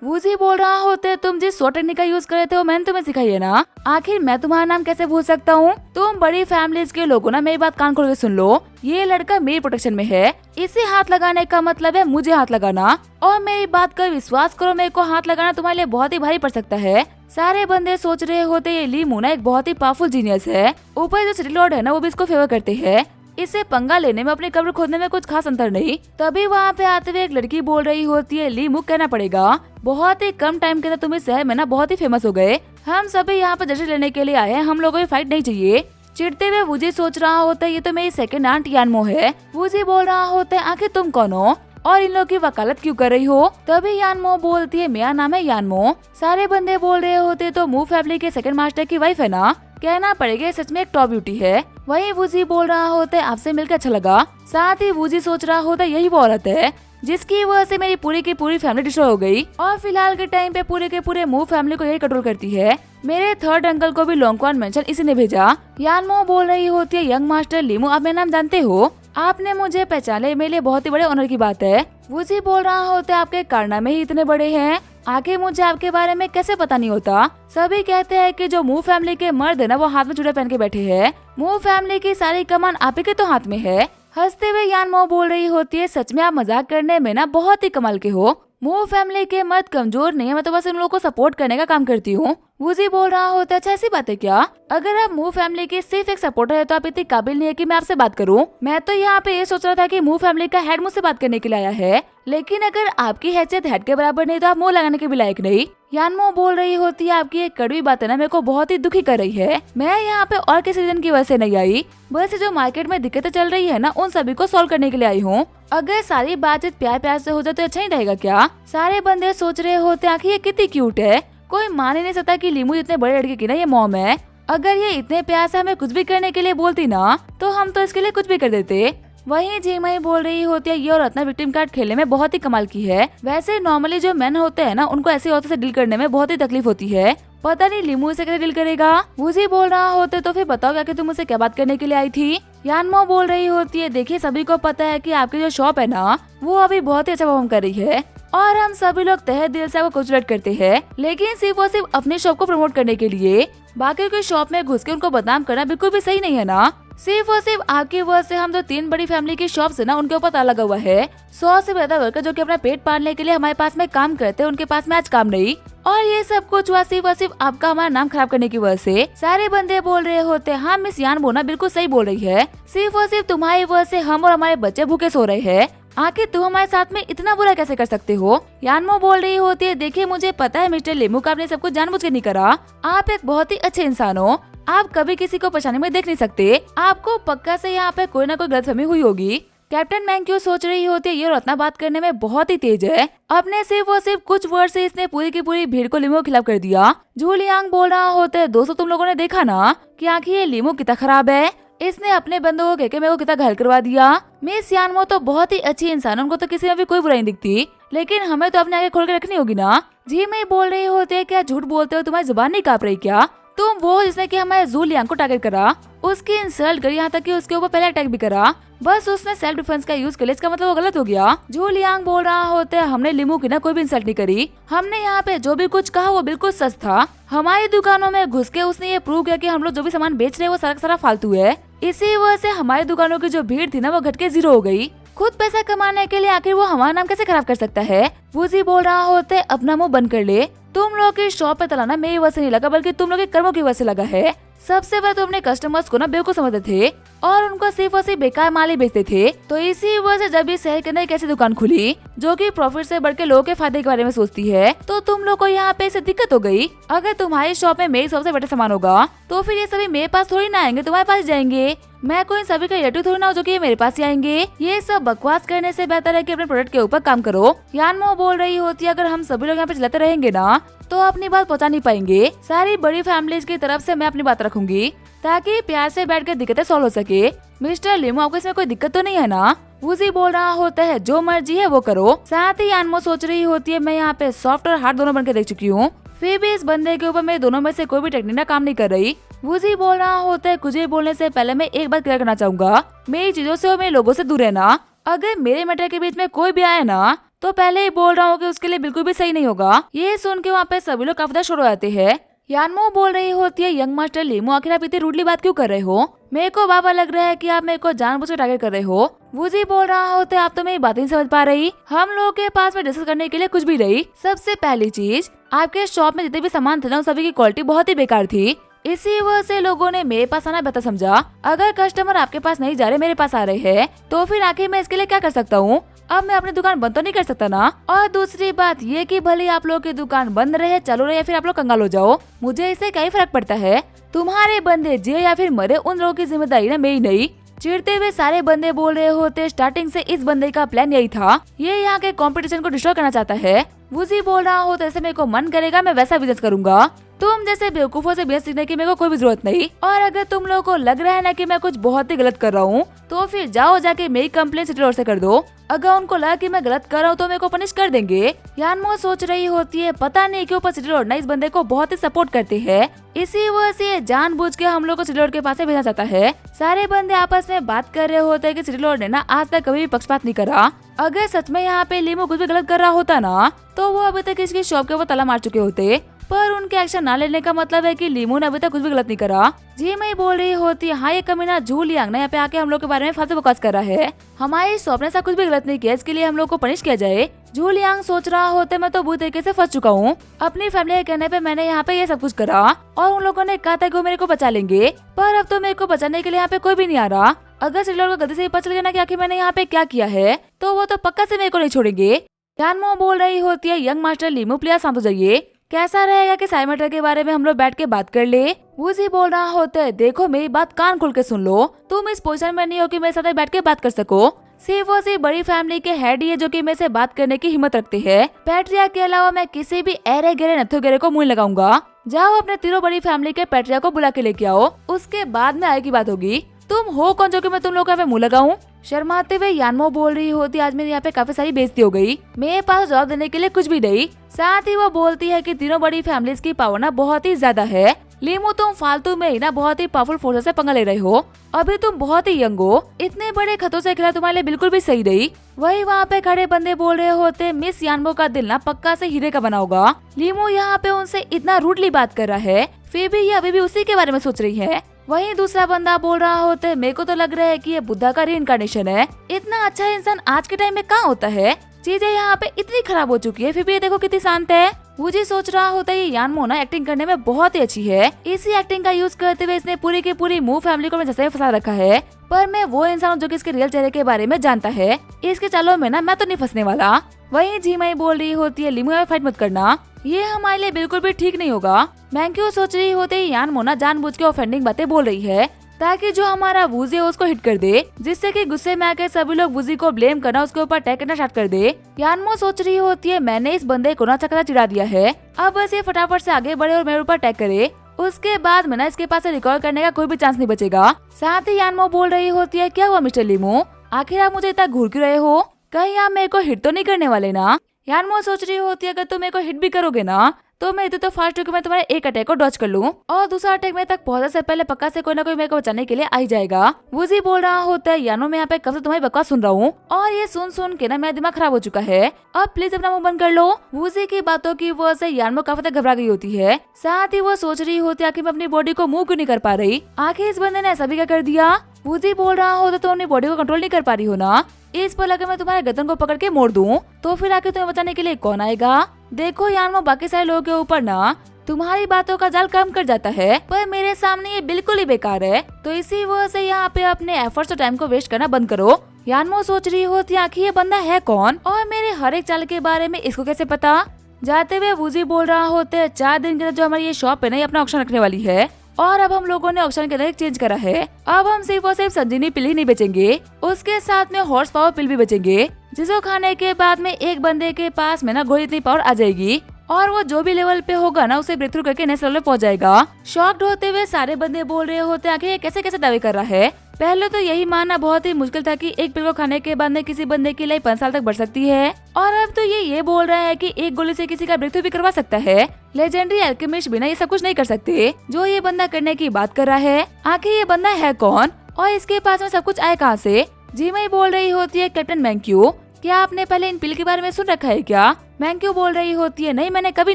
वूजी बोल रहा होते तुम जिस स्वॉर्ड टेक्निक का यूज कर रहे थे वो मैंने तुम्हें सिखाई है ना, आखिर मैं तुम्हारा नाम कैसे भूल सकता हूँ? तुम बड़ी फैमिलीज के लोगों ना मेरी बात कान खोल के सुन लो, ये लड़का मेरी प्रोटेक्शन में है, इसे हाथ लगाने का मतलब है मुझे हाथ लगाना, और मेरी बात का विश्वास करो मेरे को हाथ लगाना तुम्हारे लिए बहुत ही भारी पड़ सकता है। सारे बंदे सोच रहे होते ये लिमू ना एक बहुत ही पावरफुल जीनियस है, ऊपर जो सिटी लॉर्ड है ना वो भी इसको फेवर करते हैं, इसे पंगा लेने में अपनी कब्र खोदने में कुछ खास अंतर नहीं। तभी वहाँ पे आते हुए एक लड़की बोल रही होती है लिमू कहना पड़ेगा बहुत ही कम टाइम के अंदर तुम इस शहर में ना बहुत ही फेमस हो गए, हम सभी यहाँ पे जश्न लेने के लिए आए हैं, हम लोगों को फाइट नहीं चाहिए। चिढ़ते हुए वूजी सोच रहा होता है ये तो मेरी सेकंड आंट यानमो है। वूजी बोल रहा होता है आखिर तुम कौन हो और इन लोगों की वकालत क्यों कर रही हो? तभी यानमो बोलती है मेरा नाम है यानमो। सारे बंदे बोल रहे होते तो मू फैमिली के सेकंड मास्टर की वाइफ है ना, कहना पड़ेगा सच में एक टॉप ब्यूटी है। वही वूजी बोल रहा होता है आपसे मिलकर अच्छा लगा। साथ ही वूजी सोच रहा होता है यही वो औरत है जिसकी वजह से मेरी पूरी की पूरी फैमिली डिस्ट्रॉय हो गई और फिलहाल के टाइम पे पूरे के पूरे मू फैमिली को यही कंट्रोल करती है। मेरे थर्ड अंकल को भी लॉन्गक्वान मेंशन इसी ने भेजा। यानमो बोल रही होती है यंग मास्टर लिमू आप मेरा नाम जानते हो, आपने मुझे पहचाने मेरे लिए बहुत ही बड़े ऑनर की बात है। वूजी बोल रहा होता है आपके कारनामे ही इतने बड़े हैं, आगे मुझे आपके बारे में कैसे पता नहीं होता। सभी कहते हैं कि जो मू फैमिली के मर्द है ना वो हाथ में चूड़ा पहन के बैठे हैं, मू फैमिली की सारी कमान आप ही के तो हाथ में है। हंसते हुए यानमो बोल रही होती है सच में आप मजाक करने में ना बहुत ही कमाल के हो, मू फैमिली के मर्द कमजोर नहीं है, मैं तो बस इन लोगों को सपोर्ट करने का काम करती हूँ। वूजी बोल रहा होता है अच्छा ऐसी बात है क्या? अगर आप मू फैमिली के सिर्फ एक सपोर्टर है तो आप इतनी काबिल नहीं है कि मैं आपसे बात करूं। मैं तो यहाँ पे ये सोच रहा था कि मू फैमिली का हेड मुझसे बात करने के लिए आया है, लेकिन अगर आपकी हैसियत हेड के बराबर नहीं तो आप मुंह लगाने के भी लायक नहीं। यानमो बोल रही होती है आपकी एक कड़वी बात है ना मेरे को बहुत ही दुखी कर रही है, मैं यहाँ पे और किसी रीजन की वजह से नहीं आई, बस जो मार्केट में दिक्कतें चल रही है ना उन सभी को सॉल्व करने के लिए आई हूँ। अगर सारी बातचीत प्यार प्यार से हो जाए तो अच्छा ही रहेगा क्या? सारे बंदे सोच रहे होते आखिर ये कितनी क्यूट है, कोई मान ही नहीं सकता कि लिमू इतने बड़े लड़के की ना ये मॉम है। अगर ये इतने प्यार से हमें कुछ भी करने के लिए बोलती ना तो हम तो इसके लिए कुछ भी कर देते। वहीं जीमई बोल रही होती है ये और रत्ना विक्टिम कार्ड खेलने में बहुत ही कमाल की है, वैसे नॉर्मली जो मैन होते हैं ना उनको ऐसी औरतों से डील करने में बहुत ही तकलीफ होती है, पता नहीं लिमू इसे कैसे डील करेगा। वूजी बोल रहा होते तो फिर बताओ क्या कि तुम मुझसे क्या बात करने के लिए आई थी? यानमो बोल रही होती है देखिए सभी को पता है कि आपकी जो शॉप है ना वो अभी बहुत ही अच्छा परफॉर्म कर रही है और हम सभी लोग तहे दिल से आपको कंग्रेचुलेट करते हैं, लेकिन सिर्फ और सिर्फ अपनी शॉप को प्रमोट करने के लिए, बाकी की शॉप में घुस के उनको बदनाम करना बिल्कुल भी सही नहीं है ना। सिर्फ और सिर्फ आपकी वजह से हम जो 3 बड़ी फैमिली की शॉप्स है ना उनके ऊपर ताला लगा हुआ है। 100 से ज्यादा वर्कर जो कि अपना पेट पालने के लिए हमारे पास में काम करते हैं उनके पास में आज काम नहीं, और ये सब कुछ हुआ सिर्फ और सिर्फ आपका हमारा नाम खराब करने की वजह से। सारे बंदे बोल रहे होते हैं हाँ मिस यानमो ना बिल्कुल सही बोल रही है, सिर्फ और सिर्फ तुम्हारी वजह से हम और हमारे बच्चे भूखे सो रहे हैं, आखिर तुम हमारे साथ में इतना बुरा कैसे कर सकते हो? यानमो बोल रही होती है देखिए मुझे पता है मिस्टर लिमू का आपने सब कुछ जानबूझ के नहीं करा, आप एक बहुत ही अच्छे इंसान हो, आप कभी किसी को परेशानी में देख नहीं सकते, आपको पक्का से यहाँ पे कोई ना कोई गलतफहमी हुई होगी। कैप्टन मैंक्यू सोच रही होती है ये रत्ना बात करने में बहुत ही तेज है, अपने सिर्फ और सिर्फ कुछ वर्ड से इसने पूरी की पूरी भीड़ को लिमो के खिलाफ कर दिया। जू लियांग बोल रहा होता है दोस्तों तुम लोगों ने देखा ना कि आखिर ये लिमो कितना खराब है, इसने अपने बंदों को कहकर मेरे को कितना घायल करवा दिया। मिस यानमो तो बहुत ही अच्छी इंसान, उनको तो किसी में भी कोई बुराई नहीं दिखती, लेकिन हमें तो अपने आगे खोल के रखनी होगी ना। जी मैं बोल रही होती है क्या झूठ बोलते हो, तुम्हारी जुबान नहीं कांप रही क्या? तुम वो जिसने कि हमारे जू लियांग को टारगेट करा, उसकी इंसल्ट करी, यहाँ तक कि उसके ऊपर पहले अटैक भी करा, बस उसने सेल्फ डिफेंस का यूज कर लिया, इसका मतलब वो गलत हो गया। जू लियांग बोल रहा होता है हमने लिमू की ना कोई भी इंसल्ट नहीं करी, हमने यहाँ पे जो भी कुछ कहा वो बिल्कुल सच था, हमारी दुकानों में घुस के उसने ये प्रूव किया कि हम लोग जो भी सामान बेच रहे हैं वो सारा सारा फालतू है, इसी वजह से हमारी दुकानों की जो भीड़ थी ना वो घट के 0 हो गई। खुद पैसा कमाने के लिए आखिर वो हमारा नाम कैसे खराब कर सकता है। वूजी बोल रहा होता है अपना मुंह बंद कर ले, तुम लोग की शॉप पे तलाना मेरी वजह से नहीं लगा बल्कि तुम लोग के कर्मों की वजह से लगा है। सबसे पहले तो अपने कस्टमर्स को ना बेवकूफ समझते थे और उनको सिर्फ और सिर्फ बेकार माल ही बेचते थे। तो इसी वजह से जब इस शहर के अंदर एक ऐसी दुकान खुली जो कि प्रॉफिट से बढ़ के लोगों के फायदे के बारे में सोचती है, तो तुम लोग को यहाँ पे इससे दिक्कत हो गई। अगर तुम्हारी शॉप में मेरी सबसे बेटर सामान होगा तो फिर ये सभी मेरे पास थोड़ी ना आएंगे, तुम्हारे पास जाएंगे। मैं कोई सभी का रिलेटिव थोड़ी ना हो जो कि मेरे पास ही आएंगे। ये सब बकवास करने से बेहतर है कि अपने प्रोडक्ट के ऊपर काम करो। यानमो बोल रही होती है अगर हम सभी लोग यहाँ पे चलाते रहेंगे ना तो अपनी बात पहुंचा नहीं पाएंगे। सारी बड़ी फैमिलीज की तरफ से मैं अपनी बात रखूंगी ताकि प्यार से बैठ कर दिक्कतें सॉल्व हो सके। मिस्टर लिमो आपको इसमें कोई दिक्कत तो नहीं है ना। वूजी बोल रहा होता है जो मर्जी है वो करो। साथ ही यानमो सोच रही होती है मैं यहाँ पे सॉफ्ट और हार्ड दोनों बन के देख चुकी हूँ, फिर भी इस बंदे के ऊपर मेरे दोनों में से कोई भी टेक्निक ना काम नहीं कर रही। वूजी बोल रहा होता है कुछ बोलने से पहले मैं एक बात क्लियर करना चाहूंगा, मेरी चीजों से और मेरे लोगों से दूर रहना। अगर मेरे मैटर के बीच में कोई भी आए ना तो पहले ही बोल रहा हूँ कि उसके लिए बिल्कुल भी सही नहीं होगा। ये सुन के वहाँ पे सभी लोग काफी शुरू हो जाते हैं। यानमो बोल रही होती है यंग मास्टर लिमो आखिर आप इतनी रूडली बात क्यों कर रहे हो, मेरे को बाबा लग रहा है कि आप मेरे को जानबूझ कर टारगेट कर रहे हो। वूजी बोल रहा होता है आप तो मेरी बात नहीं समझ पा रही, हम लोगों के पास में डिस्कस करने के लिए कुछ भी नहीं। सबसे पहली चीज आपके शॉप में जितने भी सामान थे ना सभी की क्वालिटी बहुत ही बेकार थी, इसी वजह से लोगों ने मेरे पास आना बेहतर समझा। अगर कस्टमर आपके पास नहीं जा रहे मेरे पास आ रहे हैं तो फिर आखिर मैं इसके लिए क्या कर सकता हूँ। अब मैं अपनी दुकान बंद तो नहीं कर सकता ना। और दूसरी बात ये कि भले आप लोगों की दुकान बंद रहे चालू रहे या फिर आप लोग कंगाल हो जाओ, मुझे इससे क्या फर्क पड़ता है। तुम्हारे बंदे जिए या फिर मरे उन लोगों की जिम्मेदारी ना मेरी नहीं। चिढ़ते हुए सारे बंदे बोल रहे होते स्टार्टिंग से इस बंदे का प्लान यही था, ये यहाँ के कंपटीशन को डिस्ट्रॉय करना चाहता है। वूजी बोल रहा हो जैसे मेरे को मन करेगा मैं वैसा बिजनेस करूंगा, तुम जैसे बेवकूफों से बिजनेस सीखने की मेरे को कोई भी जरूरत नहीं। और अगर तुम लोगों को लग रहा है ना कि मैं कुछ बहुत ही गलत कर रहा हूँ तो फिर जाओ जाके मेरी कंप्लेन सिटी लॉर्ड से कर दो। अगर उनको लगा कि मैं गलत कर रहा हूँ तो मेरे को पनिश कर देंगे। यानमो सोच रही होती है पता नहीं क्यों पर सिटी लॉर्ड ना इस बंदे को बहुत ही सपोर्ट करते हैं, इसी वजह से जानबूझ के हम लोग को सिटी लॉर्ड के पास भेजना चाहता है। सारे बंदे आपस में बात कर रहे होते हैं कि सिटी लॉर्ड ने ना आज तक कभी भी पक्षपात नहीं करा। अगर सच में यहाँ पे लिमो कुछ भी गलत कर रहा होता ना तो वो अभी तक इसकी शॉप के वो ताला मार चुके होते, पर उनके एक्शन ना लेने का मतलब है कि लिमो ने अभी तक कुछ भी गलत नहीं करा। जी मैं बोल रही होती है हाँ ये कमीना झू लियांग ना यहाँ पे आके हम लोग के बारे में फालतू बकवास कर रहा है, हमारी शॉप ने ऐसा कुछ भी गलत नहीं किया इसके लिए हम लोग को पनिश किया जाए। झू लियांग सोच रहा होता मैं तो बुरी तरीके से फंस चुका हूँ, अपनी फैमिली के कहने पे मैंने यहाँ पे ये सब कुछ करा और उन लोगों ने कहा था कि वो मेरे को बचा लेंगे, पर अब तो मेरे को बचाने के लिए यहाँ पे कोई भी नहीं आ रहा। अगर सिटी को गलती से पता चल गया ना कि आखिर मैंने यहाँ पे क्या किया है तो वो तो पक्का से मेरे को नहीं छोड़ेंगे। यानमो बोल रही होती है यंग मास्टर लिमो प्लीज शांत हो जाइए, कैसा रहेगा कि साइड मैटर के बारे में हम लोग बैठ के बात कर ले। वूजी बोल रहा होता है देखो मेरी बात कान खोल के सुन लो, तुम इस पोजीशन में नहीं हो कि मेरे साथ बैठ के बात कर सको, सिर्फ और सिर्फ बड़ी फैमिली के हेड ही है जो कि मेरे से बात करने की हिम्मत रखते हैं। पैट्रिया के अलावा मैं किसी भी एरे गेरे नथो गेरे को मुंह लगाऊंगा। जाओ अपने तीनों बड़ी फैमिली के पैट्रिया को बुला के लेके आओ, उसके बाद में आगे की बात होगी। तुम हो कौन जो कि मैं तुम लोगों का मुंह लगाऊं। शर्माते हुए यानमो बोल रही होती आज मेरे यहाँ पे काफी सारी बेइज्जती हो गई, मेरे पास जवाब देने के लिए कुछ भी नहीं। साथ ही वो बोलती है कि तीनों बड़ी फैमिलीज की पावर ना बहुत ही ज्यादा है। लिमो तुम फालतू में ही ना बहुत ही पावरफुल फोर्सेस से पंगा ले रहे हो, अभी तुम बहुत ही यंग हो, इतने बड़े खतों से खिला तुम्हारे लिए बिल्कुल भी सही नहीं। वही वहाँ पे खड़े बंदे बोल रहे होते मिस यानमो का दिल ना पक्का से हीरे का बना होगा। लिमो यहाँ पे उनसे इतना रूडली बात कर रहा है फिर भी ये अभी भी उसी के बारे में सोच रही है। वहीं दूसरा बंदा बोल रहा होता है मेरे को तो लग रहा है कि ये बुद्धा का रीइंकार्नेशन है, इतना अच्छा इंसान आज के टाइम में कहाँ होता है, चीजें यहाँ पे इतनी खराब हो चुकी है फिर भी ये देखो कितनी शांत है। मुझे सोच रहा होता है ये यानमो ना एक्टिंग करने में बहुत ही अच्छी है, इसी एक्टिंग का यूज करते हुए इसने पूरी की पूरी मूव फैमिली को जैसे फंसा रखा है, पर मैं वो इंसान हूँ जो कि इसके रियल चेहरे के बारे में जानता है, इसके चालों में ना मैं तो नहीं फंसने वाला। वहीं झीमाई बोल रही होती है लिमो में फाइट मत करना, ये हमारे लिए बिल्कुल भी ठीक नहीं होगा। मैंक्यू सोच रही होती है यानमो ना जानबूझ के ऑफेंडिंग बातें बोल रही है ताकि जो हमारा वूजी है उसको हिट कर दे, जिससे कि गुस्से में आके सभी लोग वूजी को ब्लेम करना उसके ऊपर अटैक करना स्टार्ट कर दे। यानमो सोच रही होती है मैंने इस बंदे को ना चकरा चिढ़ा दिया है, अब बस ये फटाफट से आगे बढ़े और मेरे ऊपर अटैक करे, उसके बाद में ना इसके पास रिकॉर्ड करने का कोई भी चांस नहीं बचेगा। साथ ही यानमो बोल रही होती है क्या हुआ मिस्टर लिमो, आखिर आप मुझे इतना घूर क्यों रहे हो, कहीं आप मेरे को हिट तो नहीं करने वाले ना। यानमो सोच रही होती है अगर तुम मेरे को हिट भी करोगे ना तो मैं इतने तो फास्ट हूँ कि मैं तुम्हारे एक अटैक को डॉच कर लूँ और दूसरा अटैक मेरे तक पहुंचने से पहले पक्का से कोई ना कोई मेरे को बचाने के लिए आ ही जाएगा। वूजी बोल रहा होता है यानो मैं यहाँ पे कब से तुम्हारी बकवास सुन रहा हूँ और ये सुन के ना मेरा दिमाग खराब हो चुका है, अब प्लीज अपना मुंह बंद कर लो। वूजी की बातों की वजह से यानो काफी तक घबरा गई होती है, साथ ही वो सोच रही होती है कि मैं अपनी बॉडी को मूव क्यों नहीं कर पा रही, आखिर इस बंदे ने ऐसा भी क्या कर दिया। वूजी बोल रहा हो तो तुम अपनी बॉडी को कंट्रोल नहीं कर पा रही हो ना। इस पल अगर मैं तुम्हारे गर्दन को पकड़ के मोड़ दूं तो फिर आके तुम्हें बचाने के लिए कौन आएगा। देखो यानमो बाकी सारे लोगों के ऊपर ना तुम्हारी बातों का जाल कम कर जाता है, पर मेरे सामने ये बिल्कुल ही बेकार है। तो इसी वजह से यहाँ पे अपने एफर्ट्स और टाइम को वेस्ट करना बंद करो। यानमो सोच रही होती आखिर ये बंदा है कौन और मेरे हर एक चाल के बारे में इसको कैसे पता। जाते हुए वूजी बोल रहा होते 4 दिन के अंदर जो हमारी ये शॉप है ना ये अपना ऑक्शन रखने वाली है और अब हम लोगों ने ऑक्शन के अंदर एक चेंज करा है। अब हम सिर्फ और सिर्फ संजीवनी पिल ही नहीं बेचेंगे, उसके साथ में हॉर्स पावर पिल भी बेचेंगे, जिसको खाने के बाद में एक बंदे के पास में ना घोड़ी इतनी पावर आ जाएगी और वो जो भी लेवल पे होगा ना उसे ब्रेक थ्रू करके नेक्स्ट लेवल पे पहुंच जाएगा। शॉक्ड होते हुए सारे बंदे बोल रहे होते आखिर ये कैसे कैसे दावे कर रहा है। पहले तो यही मानना बहुत ही मुश्किल था कि एक पिल को खाने के बाद में किसी बंदे की लाइफ 5 साल तक बढ़ सकती है, और अब तो ये बोल रहा है कि एक गोली से किसी का ब्रेक थ्रू भी करवा सकता है। लेजेंडरी अल्केमिस्ट बिना ये सब कुछ नहीं कर सकते जो ये बंदा करने की बात कर रहा है। आखिर ये बंदा है कौन और इसके पास में सब कुछ आया कहाँ से। जीमई बोल रही होती है कैप्टन मैंक्यू, क्या आपने पहले इन पिल के बारे में सुन रखा है क्या। मैंक्यू बोल रही होती है नहीं मैंने कभी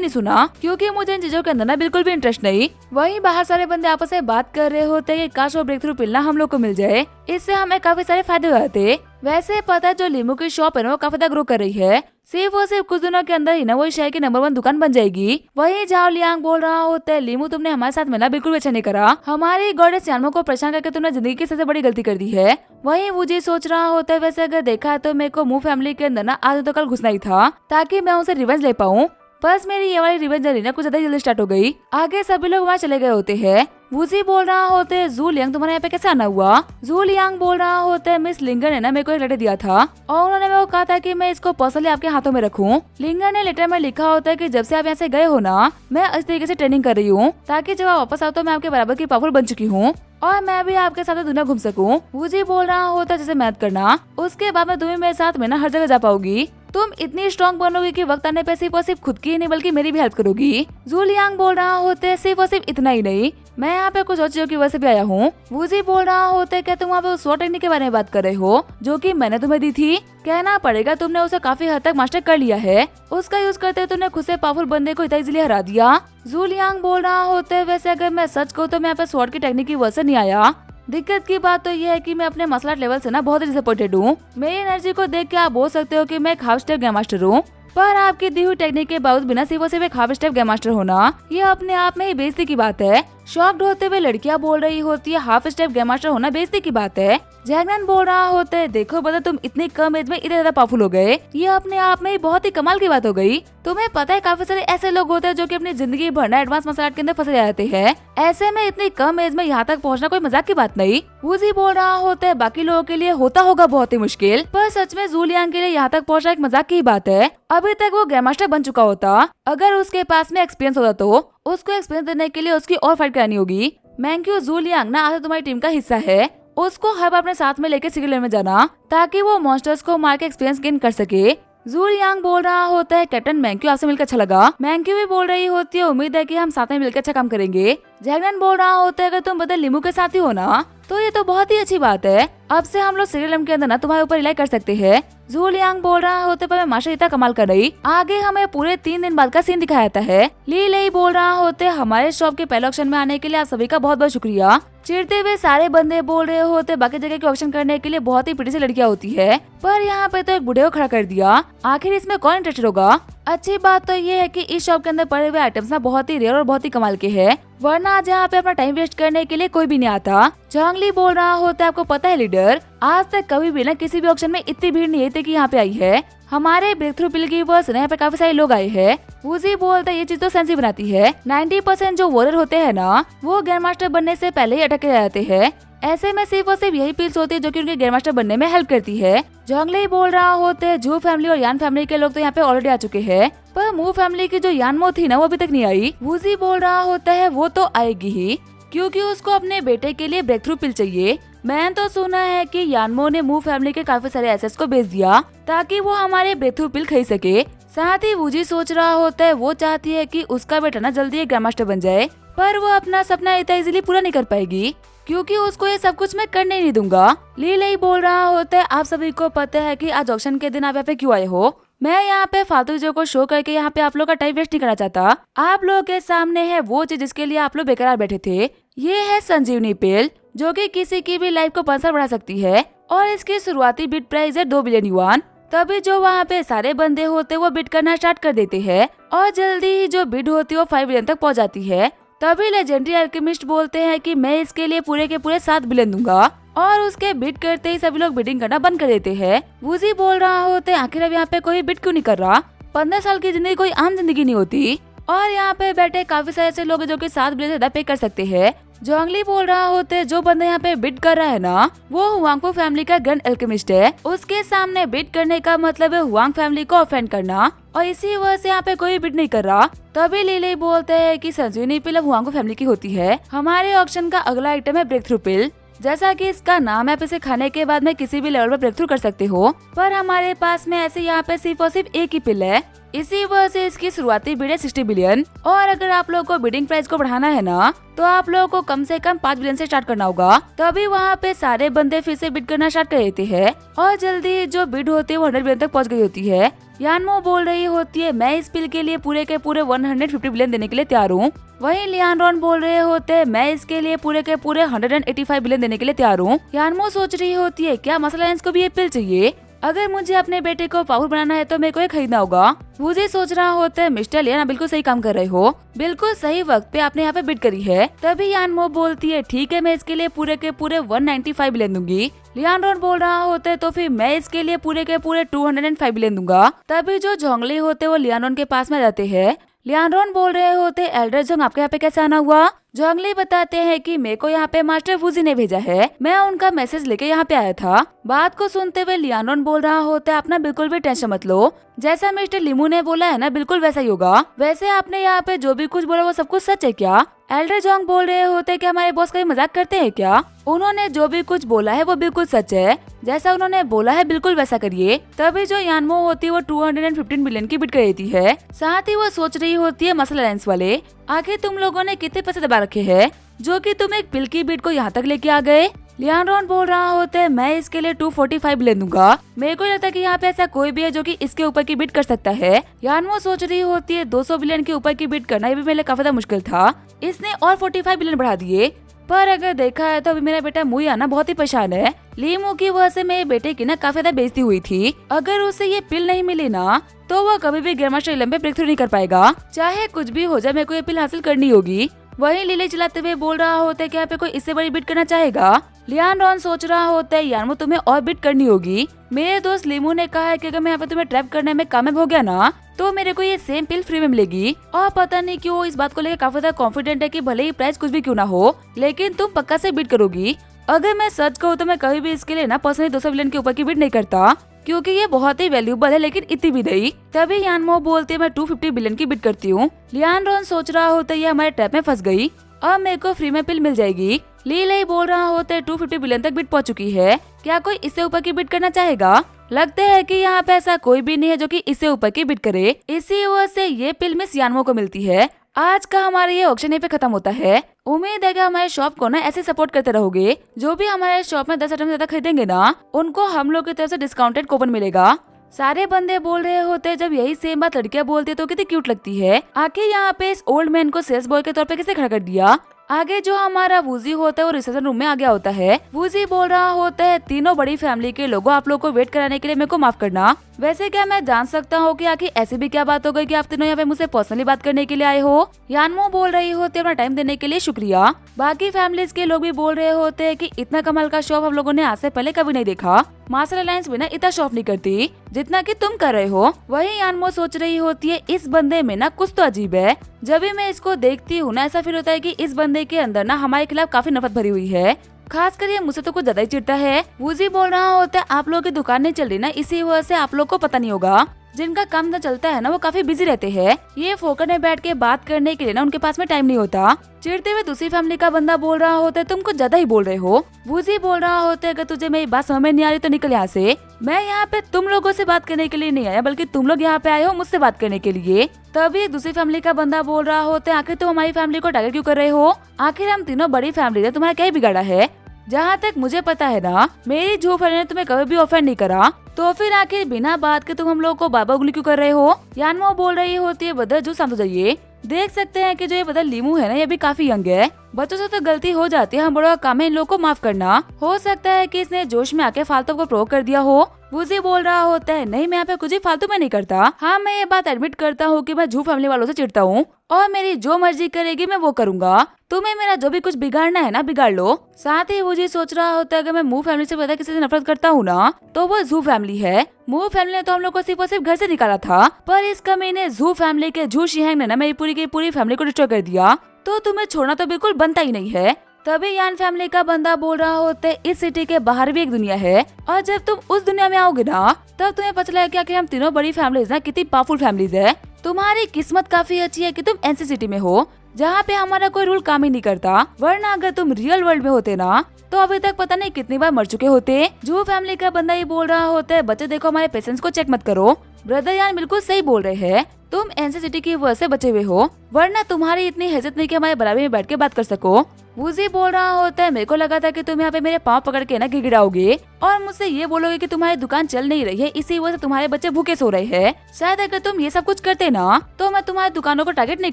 नहीं सुना, क्योंकि मुझे इन चीजों के अंदर ना बिल्कुल भी इंटरेस्ट नहीं। वहीं बाहर सारे बंदे आपस में बात कर रहे होते हैं कि काश वो ब्रेक थ्रू पिल ना हम लोग को मिल जाए, इससे हमें काफी सारे फायदे हो जाते। वैसे पता है जो लीमू की शॉप है ना वो काफी ज्यादा ग्रो कर रही है, सिर्फ और सिर्फ कुछ दिनों के अंदर ही ना वो शहर की नंबर 1 दुकान बन जाएगी। वहीं झाओ लियांग बोल रहा होता है लीमू तुमने हमारे साथ मिलना बिल्कुल अच्छा नहीं करा, हमारी गॉडेस यानमो को परेशान करके तुमने जिंदगी की सबसे बड़ी गलती कर दी है। वहीं वूजी सोच रहा होता है वैसे अगर देखा तो मेरे को मू फैमिली के अंदर ना आज तो कल घुसना ही था ताकि मैं उनसे रिवेंज ले पाऊँ, बस मेरी ये वाली रिवेंज जर्नी ना कुछ ज्यादा जल्दी स्टार्ट हो गई। आगे सभी लोग वहाँ चले गए होते हैं। वूजी बोल रहा होते है जू लियांग तुम्हारे यहाँ पे कैसे आना हुआ। जू लियांग बोल रहा होता है मिस लिंगर ने ना मेरे को एक लेटर दिया था और उन्होंने मेरे को कहा था कि मैं इसको पर्सनली आपके हाथों में रखूं। लिंगर ने लेटर में लिखा होता है कि जब से आप यहाँ से गए हो ना मैं इस तरीके से ट्रेनिंग कर रही हूँ ताकि जब आप वापस आओ तो मैं आपके बराबर की पावरफुल बन चुकी हूँ और मैं भी आपके साथ दुनिया घूम सकूं। वूजी बोल रहा होता है जैसे मेहनत करना, उसके बाद में तुम्हें मेरे साथ में ना हर जगह जा पाओगी, तुम इतनी स्ट्रॉन्ग बनोगी कि वक्त आने पे सिर्फ और सिर्फ खुद की ही नहीं बल्कि मेरी भी हेल्प करोगी। जू लियांग बोल रहा होते है सिर्फ और सिर्फ इतना ही नहीं मैं यहाँ पे कुछ और चीजों की वजह से भी आया हूँ। वूजी बोल रहा होते है क्या तुम वहाँ पे उस टेक्निक के बारे में बात कर रहे हो जो कि मैंने तुम्हें दी थी। कहना पड़ेगा तुमने उसे काफी हद तक मास्टर कर लिया है, उसका यूज करते हुए तुमने खुद से पावरफुल बंदे को इतना इजीली हरा दिया। जू लियांग बोल रहा होते है वैसे अगर मैं सच कहूँ तो मैं यहाँ पे स्वॉर्ड की टेक्निक की वजह से नहीं आया, दिक्कत की बात तो ये है कि मैं अपने मसला लेवल से ना बहुत डिसअपॉइंटेड हूँ। मेरी एनर्जी को देख के आप बोल सकते हो कि मैं एक हाफ स्टेप गेम मास्टर हूँ, पर आपकी दी हुई टेक्निक के बावजूद बिना सिर्फ और सिर्फ एक हाफ स्टेप गेम मास्टर होना ये अपने आप में ही बेइज्जती की बात है। शॉक्ड होते हुए लड़कियां बोल रही होती है हाफ स्टेप गेम मास्टर होना बेइज्जती की बात है। जैगनन बोल रहा होता है देखो बता तुम इतनी कम एज में इतने ज्यादा पावरफुल हो गए, ये अपने आप में ही बहुत ही कमाल की बात हो गई। तुम्हें पता है काफी सारे ऐसे लोग होते हैं जो कि अपनी जिंदगी भर ना एडवांस मार्शल आर्ट के अंदर फंसे जाते हैं, ऐसे में इतनी कम एज में यहाँ तक पहुँचना कोई मजाक की बात नहीं। वूजी बोल रहा होता है बाकी लोगों के लिए होता होगा बहुत ही मुश्किल, पर सच में जू लियांग के लिए यहाँ तक पहुँचना एक मजाक की बात है। अभी तक वो ग्रैंड मास्टर बन चुका होता, अगर उसके पास में एक्सपीरियंस होता तो उसको एक्सपीरियंस देने के लिए उसकी और फाइट करानी होगी। मैंक्यू जू लियांग ना आज तुम्हारी टीम का हिस्सा है, उसको हर बार अपने साथ में लेकर सीक्रेट लेन में जाना ताकि वो मॉन्स्टर्स को मार के एक्सपीरियंस गेन कर सके। जू लियांग बोल रहा होता है कैप्टन मैंक्यू आपसे मिलकर अच्छा लगा। मैंक्यू भी बोल रही होती है उम्मीद है कि हम साथ में मिलकर अच्छा काम करेंगे। जैगनन बोल रहा होता है अगर तुम बदल लिमू के साथ ही हो ना तो ये तो बहुत ही अच्छी बात है, अब से हम लोग सीरियल के अंदर ना तुम्हारे ऊपर रिलाई कर सकते हैं। जू लियांग बोल रहा होते पर मैं माशा इतना कमाल कर रही। आगे हमें पूरे 3 दिन बाद का सीन दिखाया जाता है। ली लई बोल रहा होते हमारे शॉप के पहले ऑक्शन में आने के लिए आप सभी का बहुत बहुत शुक्रिया। चिढ़ते हुए सारे बंदे बोल रहे होते बाकी जगह के ऑक्शन करने के लिए बहुत ही पिटी से लड़कियां होती है, पर यहाँ पे तो एक बूढ़े को खड़ा कर दिया, आखिर इसमें कौन इंटरेस्टेड होगा। अच्छी बात तो ये है कि इस शॉप के अंदर पड़े हुए आइटम्स ना बहुत ही रेयर और बहुत ही कमाल के हैं, वरना आज यहाँ पे अपना टाइम वेस्ट करने के लिए कोई भी नहीं आता। चांगली बोल रहा होता है आपको पता है लीडर आज तक कभी भी ना किसी भी ऑक्शन में इतनी भीड़ नहीं थी कि यहाँ पे आई है, हमारे ब्रेक थ्रू पिल की वजह से यहाँ पे काफी सारे लोग आए हैं। वूजी बोलता है ये चीज तो सेंसी बनाती है, 90% जो वॉरियर होते हैं ना वो ग्रैंड मास्टर बनने से पहले ही अटके जाते हैं, ऐसे में सिर्फ और सिर्फ यही पिल्स होती है जो कि उनके ग्रैंड मास्टर बनने में हेल्प करती है। जंगली बोल रहा होते हैं जू फैमिली और यान फैमिली के लोग तो यहाँ पे ऑलरेडी आ चुके हैं, पर मू फैमिली की जो यानमो थी ना वो अभी तक नहीं आई। वूजी बोल रहा होता है वो तो आएगी ही क्योंकि उसको अपने बेटे के लिए ब्रेक थ्रू पिल चाहिए। मैंने तो सुना है कि यानमो ने मू फैमिली के काफी सारे एसेट्स को बेच दिया ताकि वो हमारे ब्रेक थ्रू पिल खरीद सके। साथ ही वूजी सोच रहा होता है वो चाहती है कि उसका बेटा ना जल्दी एक ग्रैंड मास्टर बन जाए, पर वो अपना सपना इतना इजीली पूरा नहीं कर पाएगी क्योंकि उसको ये सब कुछ मैं करने नहीं दूंगा। ली लई बोल रहा होता है आप सभी को पता है कि आज ऑक्शन के दिन आप यहाँ पे क्यों आए हो, मैं यहाँ पे फालतू चीजों को शो करके यहाँ पे आप लोग का टाइम वेस्ट नहीं करना चाहता। आप लोगों के सामने है वो चीज जिसके लिए आप लोग बेकरार बैठे थे, ये है संजीवनी पिल। जो कि किसी की भी लाइफ को 5 साल बढ़ा सकती है और इसकी शुरुआती बिड प्राइस है 2 बिलियन युआन। तभी जो वहाँ पे सारे बंदे होते वो बिड करना स्टार्ट कर देते हैं और जल्दी ही जो बिड होती है वो 5 बिलियन तक पहुँच जाती है। तभी लेजेंडरी अल्केमिस्ट बोलते हैं कि मैं इसके लिए पूरे के पूरे 7 बिलियन दूंगा और उसके बिड करते ही सभी लोग बिडिंग करना बंद कर देते हैं। वूजी बोल रहा होते आखिर अब यहाँ पे कोई बिड क्यों नहीं कर रहा, 15 साल की जिंदगी कोई आम जिंदगी नहीं होती और यहाँ पे बैठे काफी सारे ऐसे लोग हैं जो कि 7 बिलियन से ज्यादा पे कर सकते हैं। जोंगली बोल रहा होते जो बंदा यहाँ पे बिड कर रहा है ना वो हुआंगफू फैमिली का ग्रैंड अल्केमिस्ट है, उसके सामने बिड करने का मतलब है हुआंग फैमिली को ऑफेंड करना और इसी वजह से यहाँ पे कोई बिड नहीं कर रहा। तभी लीले बोलते हैं कि संजीवनी पिल अब हुआंगफू फैमिली की होती है। हमारे ऑक्शन का अगला आइटम है ब्रेक थ्रू पिल। जैसा कि इसका नाम है, आप इसे खाने के बाद में किसी भी लेवल पर ब्रेक थ्रू कर सकते हो, पर हमारे पास में ऐसे यहाँ पे सिर्फ और सिर्फ एक ही पिल है। इसी वजह से इसकी शुरुआती बिड है 60 बिलियन और अगर आप लोगों को बिडिंग प्राइस को बढ़ाना है ना तो आप लोगों को कम से कम 5 बिलियन से स्टार्ट करना होगा। तभी वहाँ पे सारे बंदे फिर से बिड करना स्टार्ट कर देते हैं और जल्दी जो बिड होती है वो 100 बिलियन तक पहुँच गई होती है। यानमो बोल रही होती है मैं इस पिल के लिए पूरे के पूरे 150 बिलियन देने के लिए तैयार हूँ। वहीं लियानरॉन बोल रहे होते हैं मैं इसके लिए पूरे के पूरे 185 बिलियन देने के लिए तैयार हूँ। यानमो सोच रही होती है क्या मसला लाइंस को भी ये पिल चाहिए, अगर मुझे अपने बेटे को पावरफुल बनाना है तो मेरे को ये खरीदना होगा। मुझे सोच रहा होता है मिस्टर लियाना बिल्कुल सही काम कर रहे हो, बिल्कुल सही वक्त पे आपने यहाँ पे बिड करी है। तभी यानमो बोलती है ठीक है मैं इसके लिए पूरे के पूरे 195 बिलियन दूंगी। लियानरॉन बोल रहा होता है तो फिर मैं इसके लिए पूरे के पूरे 205 बिलियन दूंगा। तभी जो जोंगली होते वो लियानरॉन के पास में जाते हैं। लियानरॉन बोल रहे होते एल्डर जोंग आपके यहाँ पे कैसे आना हुआ। जोंगली बताते हैं कि मेरे को यहाँ पे मास्टर वूजी ने भेजा है, मैं उनका मैसेज लेके यहाँ पे आया था। बात को सुनते हुए लियानरॉन बोल रहा होता है अपना बिल्कुल भी टेंशन मत लो, जैसा मिस्टर लिमू ने बोला है ना बिल्कुल वैसा ही होगा। वैसे आपने यहाँ पे जो भी कुछ बोला वो सब कुछ सच है क्या। एल्डर जोंग बोल रहे होते कि हमारे बॉस कभी मजाक करते हैं क्या, उन्होंने जो भी कुछ बोला है वो बिल्कुल सच है, जैसा उन्होंने बोला है बिल्कुल वैसा करिए। तभी जो यानमो होती है वो 215 बिलियन की बिड कर देती है। साथ ही वो सोच रही होती है मसल अलायंस वाले आखिर तुम लोगों ने कितने पैसे दबा रखे हैं जो कि तुम एक पिल की बिड को यहाँ तक लेके आ गए। लियानरॉन बोल रहा होता है मैं इसके लिए 245 बिलियन दूंगा, मेरे को लगता है कि यहाँ पे ऐसा कोई भी है जो कि इसके ऊपर की बिड कर सकता है। यानमो सोच रही होती है 200 बिलियन के ऊपर की बिड करना ये भी मेरे लिए काफी ज्यादा मुश्किल था, इसने और 45 बिलियन बढ़ा दिए। पर अगर देखा है तो अभी मेरा बेटा मुया ना बहुत ही परेशान है। लीमू की वजह से मेरे बेटे की ना काफी ज्यादा बेइज्जती हुई थी, अगर उसे ये पिल नहीं मिली ना तो वो कभी भी ग्रैंड मास्टर इलेवन पे ब्रेक थ्रू नहीं कर पाएगा, चाहे कुछ भी हो जाए मेरे को ये पिल हासिल करनी होगी। वहीं लीले चलाते हुए बोल रहा होता है कि यहाँ पे कोई इससे बड़ी बिड करना चाहेगा। लियानरॉन सोच रहा होता है यानमो तुम्हें और बिड करनी होगी, मेरे दोस्त लीमू ने कहा है कि अगर मैं यहाँ पे तुम्हें ट्रैप करने में कामयाब हो गया ना तो मेरे को ये सेम पिल फ्री में मिलेगी। और पता नहीं क्यों इस बात को लेकर काफी ज्यादा कॉन्फिडेंट है कि भले ही प्राइस कुछ भी क्यों ना हो लेकिन तुम पक्का से बिड करोगी। अगर मैं सच कहूँ तो मैं कभी भी इसके लिए ना पर्सनली 200 बिलियन के ऊपर की बिड नहीं करता क्योंकि ये बहुत ही वैल्यूएबल है, लेकिन इतनी भी नहीं। तभी यानमो बोलते मैं 250 बिलियन की बिड करती हूँ। लियानरॉन सोच रहा होता है ये हमारे ट्रैप में फंस गई, अब मेरे को फ्री में पिल मिल जाएगी। लीले बोल रहा होता है 250 बिलियन तक बिड पहुंच चुकी है, क्या कोई इससे ऊपर की बिड करना चाहेगा। लगता है कि यहाँ पे ऐसा कोई भी नहीं है जो कि इससे ऊपर की बिड करे, इसी वजह से ये पिल मिस यानमो को मिलती है। आज का हमारा ये ऑक्शन पे खत्म होता है। उम्मीद है कि हमारे शॉप को ना ऐसे सपोर्ट करते रहोगे, जो भी हमारे शॉप में 10 आइटम ज्यादा खरीदेंगे ना उनको हम लोग की तरफ से डिस्काउंटेड कूपन मिलेगा। सारे बंदे बोल रहे होते हैं जब यही सेम बात लड़कियां बोलती है तो कितनी क्यूट लगती है, आखिर यहाँ पे इस ओल्ड मैन को सेल्स बॉय के तौर पे किसे खड़ा कर दिया। आगे जो हमारा वूजी होता है वो रिसेप्शन रूम में आ गया होता है। वूजी बोल रहा होता है तीनों बड़ी फैमिली के लोगों आप लोग को वेट कराने के लिए मेरे को माफ करना। वैसे क्या मैं जान सकता हूँ कि आखिर ऐसी भी क्या बात हो गई कि आप तीनों यहाँ पे मुझसे पर्सनली बात करने के लिए आए हो। यानमो बोल रही होती है अपना टाइम देने के लिए शुक्रिया। बाकी फैमिलीज के लोग भी बोल रहे होते हैं कि इतना कमाल का शॉप हम लोगों ने आज से पहले कभी नहीं देखा, मास्टर अलायंस भी ना इतना शॉप नहीं करती जितना कि तुम कर रहे हो। वही यानमो सोच रही होती है इस बंदे में ना कुछ तो अजीब है, जब भी मैं इसको देखती हूँ ना ऐसा फील होता है कि इस बंदे के अंदर ना हमारे खिलाफ काफी नफरत भरी हुई है, खासकर ये मुझसे तो कुछ ज्यादा ही चिढ़ता है। वूजी बोल रहा होता है आप लोगों की दुकान नहीं चल रही ना इसी वजह से आप लोग को पता नहीं होगा, जिनका काम न चलता है ना वो काफी बिजी रहते हैं, ये फोकट में बैठ के बात करने के लिए ना उनके पास में टाइम नहीं होता। चिढ़ते हुए दूसरी फैमिली का बंदा बोल रहा होता है तुम कुछ ज्यादा ही बोल रहे हो। वूजी बोल रहा होता है अगर तुझे मेरी बात समझ में नहीं आ रही तो निकल यहाँ से, मैं यहाँ पे तुम लोगों से बात करने के लिए नहीं आया बल्कि तुम लोग यहाँ पे आए हो मुझसे बात करने के लिए। तभी दूसरी फैमिली का बंदा बोल रहा होता है आखिर तुम हमारी फैमिली को टारगेट क्यों कर रहे हो, आखिर हम तीनों बड़ी फैमिली है, तुम्हारा क्या बिगाड़ा है। जहाँ तक मुझे पता है ना मेरी जो फ्रेंड ने तुम्हें कभी भी ऑफेंड नहीं करा, तो फिर आखिर बिना बात के तुम हम लोग को बाबा उंगली क्यों कर रहे हो? यानमो बोल रही होती है, ब्रदर जो शांत हो जाइए। देख सकते हैं कि जो ये ब्रदर लीमू है ना, ये भी काफी यंग है। बच्चों से तो गलती हो जाती है, हम बड़ों का काम है इन लोगों को माफ करना। हो सकता है कि इसने जोश में आके फालतू को प्रोवोक कर दिया हो। वूजी बोल रहा होता है, नहीं मैं यहाँ पे कुछ भी फालतू में नहीं करता। हाँ मैं ये बात एडमिट करता हूँ कि मैं झू फैमिली वालों से चिढ़ता हूँ और मेरी जो मर्जी करेगी मैं वो करूँगा। तुम्हें मेरा जो भी कुछ बिगाड़ना है ना बिगाड़ लो। साथ ही वूजी सोच रहा होता है कि मैं मूव फैमिली से पता किसी से नफरत करता हूँ ना तो वो जू फैमिली है। मूव फैमिली ने तो हम लोग को सिर्फ और सिर्फ घर से निकाला था, पर इस कमीने जू फैमिली के झू शिहंग ने ना मेरी पूरी की पूरी फैमिली को डिस्ट्रॉय कर दिया। तो तुम्हें छोड़ना तो बिल्कुल बनता ही नहीं है। तभी यान फैमिली का बंदा बोल रहा होता है, इस सिटी के बाहर भी एक दुनिया है और जब तुम उस दुनिया में आओगे ना तब तुम्हें पता लगेगा कि हम तीनों बड़ी फैमिलीज ना कितनी पावरफुल फैमिलीज है। तुम्हारी किस्मत काफी अच्छी है कि तुम एनसी सिटी में हो, जहाँ पे हमारा कोई रूल काम ही नहीं करता, वरना अगर तुम रियल वर्ल्ड में होते ना तो अभी तक पता नहीं कितनी बार मर चुके होते। जो फैमिली का बंदा ही बोल रहा होता है, बच्चे देखो हमारे पेशेंस को चेक मत करो। ब्रदर यान बिल्कुल सही बोल रहे हैं, तुम एनसी सिटी की वजह से बचे हुए हो, वरना तुम्हारी इतनी हैसियत नहीं कि हमारे बराबर में बैठ के बात कर सको। वूजी बोल रहा होता है, मेरे को लगा था कि तुम यहाँ पे मेरे पाँव पकड़ के ना गिड़गिड़ाओगे और मुझसे ये बोलोगे कि तुम्हारी दुकान चल नहीं रही है, इसी वजह से तुम्हारे बच्चे भूखे सो रहे हैं। शायद अगर तुम ये सब कुछ करते ना तो मैं तुम्हारी दुकानों को टारगेट नहीं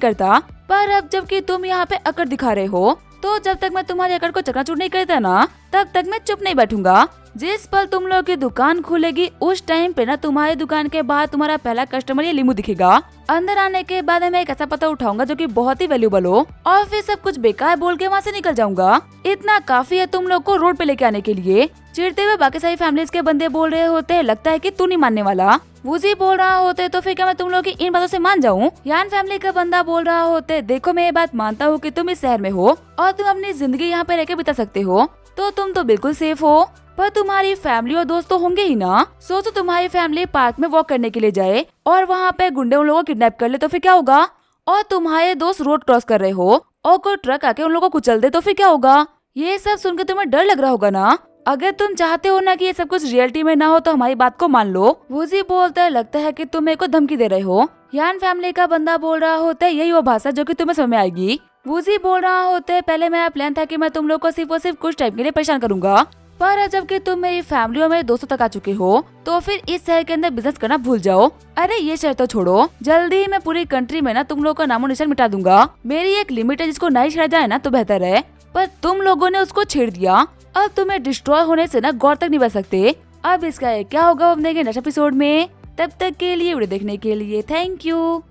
करता, पर अब जबकि तुम यहाँ पे अकड़ दिखा रहे हो तो जब तक मैं तुम्हारी अकड़ को चकनाचूर नहीं करता ना तब तक मैं चुप नहीं बैठूंगा। जिस पल तुम लोग की दुकान खुलेगी उस टाइम पे ना तुम्हारी दुकान के बाहर तुम्हारा पहला कस्टमर ये लीमू दिखेगा। अंदर आने के बाद मैं एक ऐसा पता उठाऊंगा जो कि बहुत ही वैल्यूबल हो और फिर सब कुछ बेकार बोल के वहाँ से निकल जाऊंगा। इतना काफी है तुम लोग को रोड पे लेके आने के लिए। चिढ़ते हुए बाकी सारी फैमिलीज के बंदे बोल रहे होते हैं, लगता है कि तू नहीं मानने वाला। वूजी बोल रहा होते तो फिर क्या मैं तुम लोग की इन बातों से मान जाऊं? यान फैमिली का बंदा बोल रहा होते, देखो मैं ये बात मानता हूँ कि तुम इस शहर में हो और तुम अपनी जिंदगी यहाँ पे रह के बिता सकते हो, तो तुम तो बिल्कुल सेफ हो, पर तुम्हारी फैमिली और दोस्त तो होंगे ही ना। सोचो तुम्हारी फैमिली पार्क में वॉक करने के लिए जाए और वहाँ पे गुंडे उन लोगों को किडनैप कर ले तो फिर क्या होगा? और तुम्हारे दोस्त रोड क्रॉस कर रहे हो और कोई ट्रक आके उन लोगों को कुचल दे तो फिर क्या होगा? ये सब सुनकर तुम्हें डर लग रहा होगा ना। अगर तुम चाहते हो ना कि ये सब कुछ रियलिटी में ना हो तो हमारी बात को मान लो। वूजी बोलता है, लगता है कि तुम मेरे को धमकी दे रहे हो। यान फैमिली का बंदा बोल रहा होता है, यही वो भाषा जो कि तुम्हें समझ में आएगी। वूजी बोल रहा होता है, पहले मेरा प्लान था कि मैं तुम लोग को सिर्फ और सिर्फ कुछ टाइम के लिए परेशान करूंगा, पर जबकि तुम मेरी फैमिली और मेरे दोस्तों तक आ चुके हो तो फिर इस शहर के अंदर बिजनेस करना भूल जाओ। अरे ये शहर तो छोड़ो, जल्दी ही मैं पूरी कंट्री में ना तुम लोगों का नामो निशान मिटा दूंगा। मेरी एक लिमिट है जिसको नहीं छेड़ा जाए ना तो बेहतर है, पर तुम लोगों ने उसको छेड़ दिया। अब तुम्हें डिस्ट्रॉय होने से ना गौर तक नहीं बच सकते। अब इसका क्या होगा वो देखेंगे नेक्स्ट एपिसोड में। तब तक के लिए वीडियो देखने के लिए थैंक यू।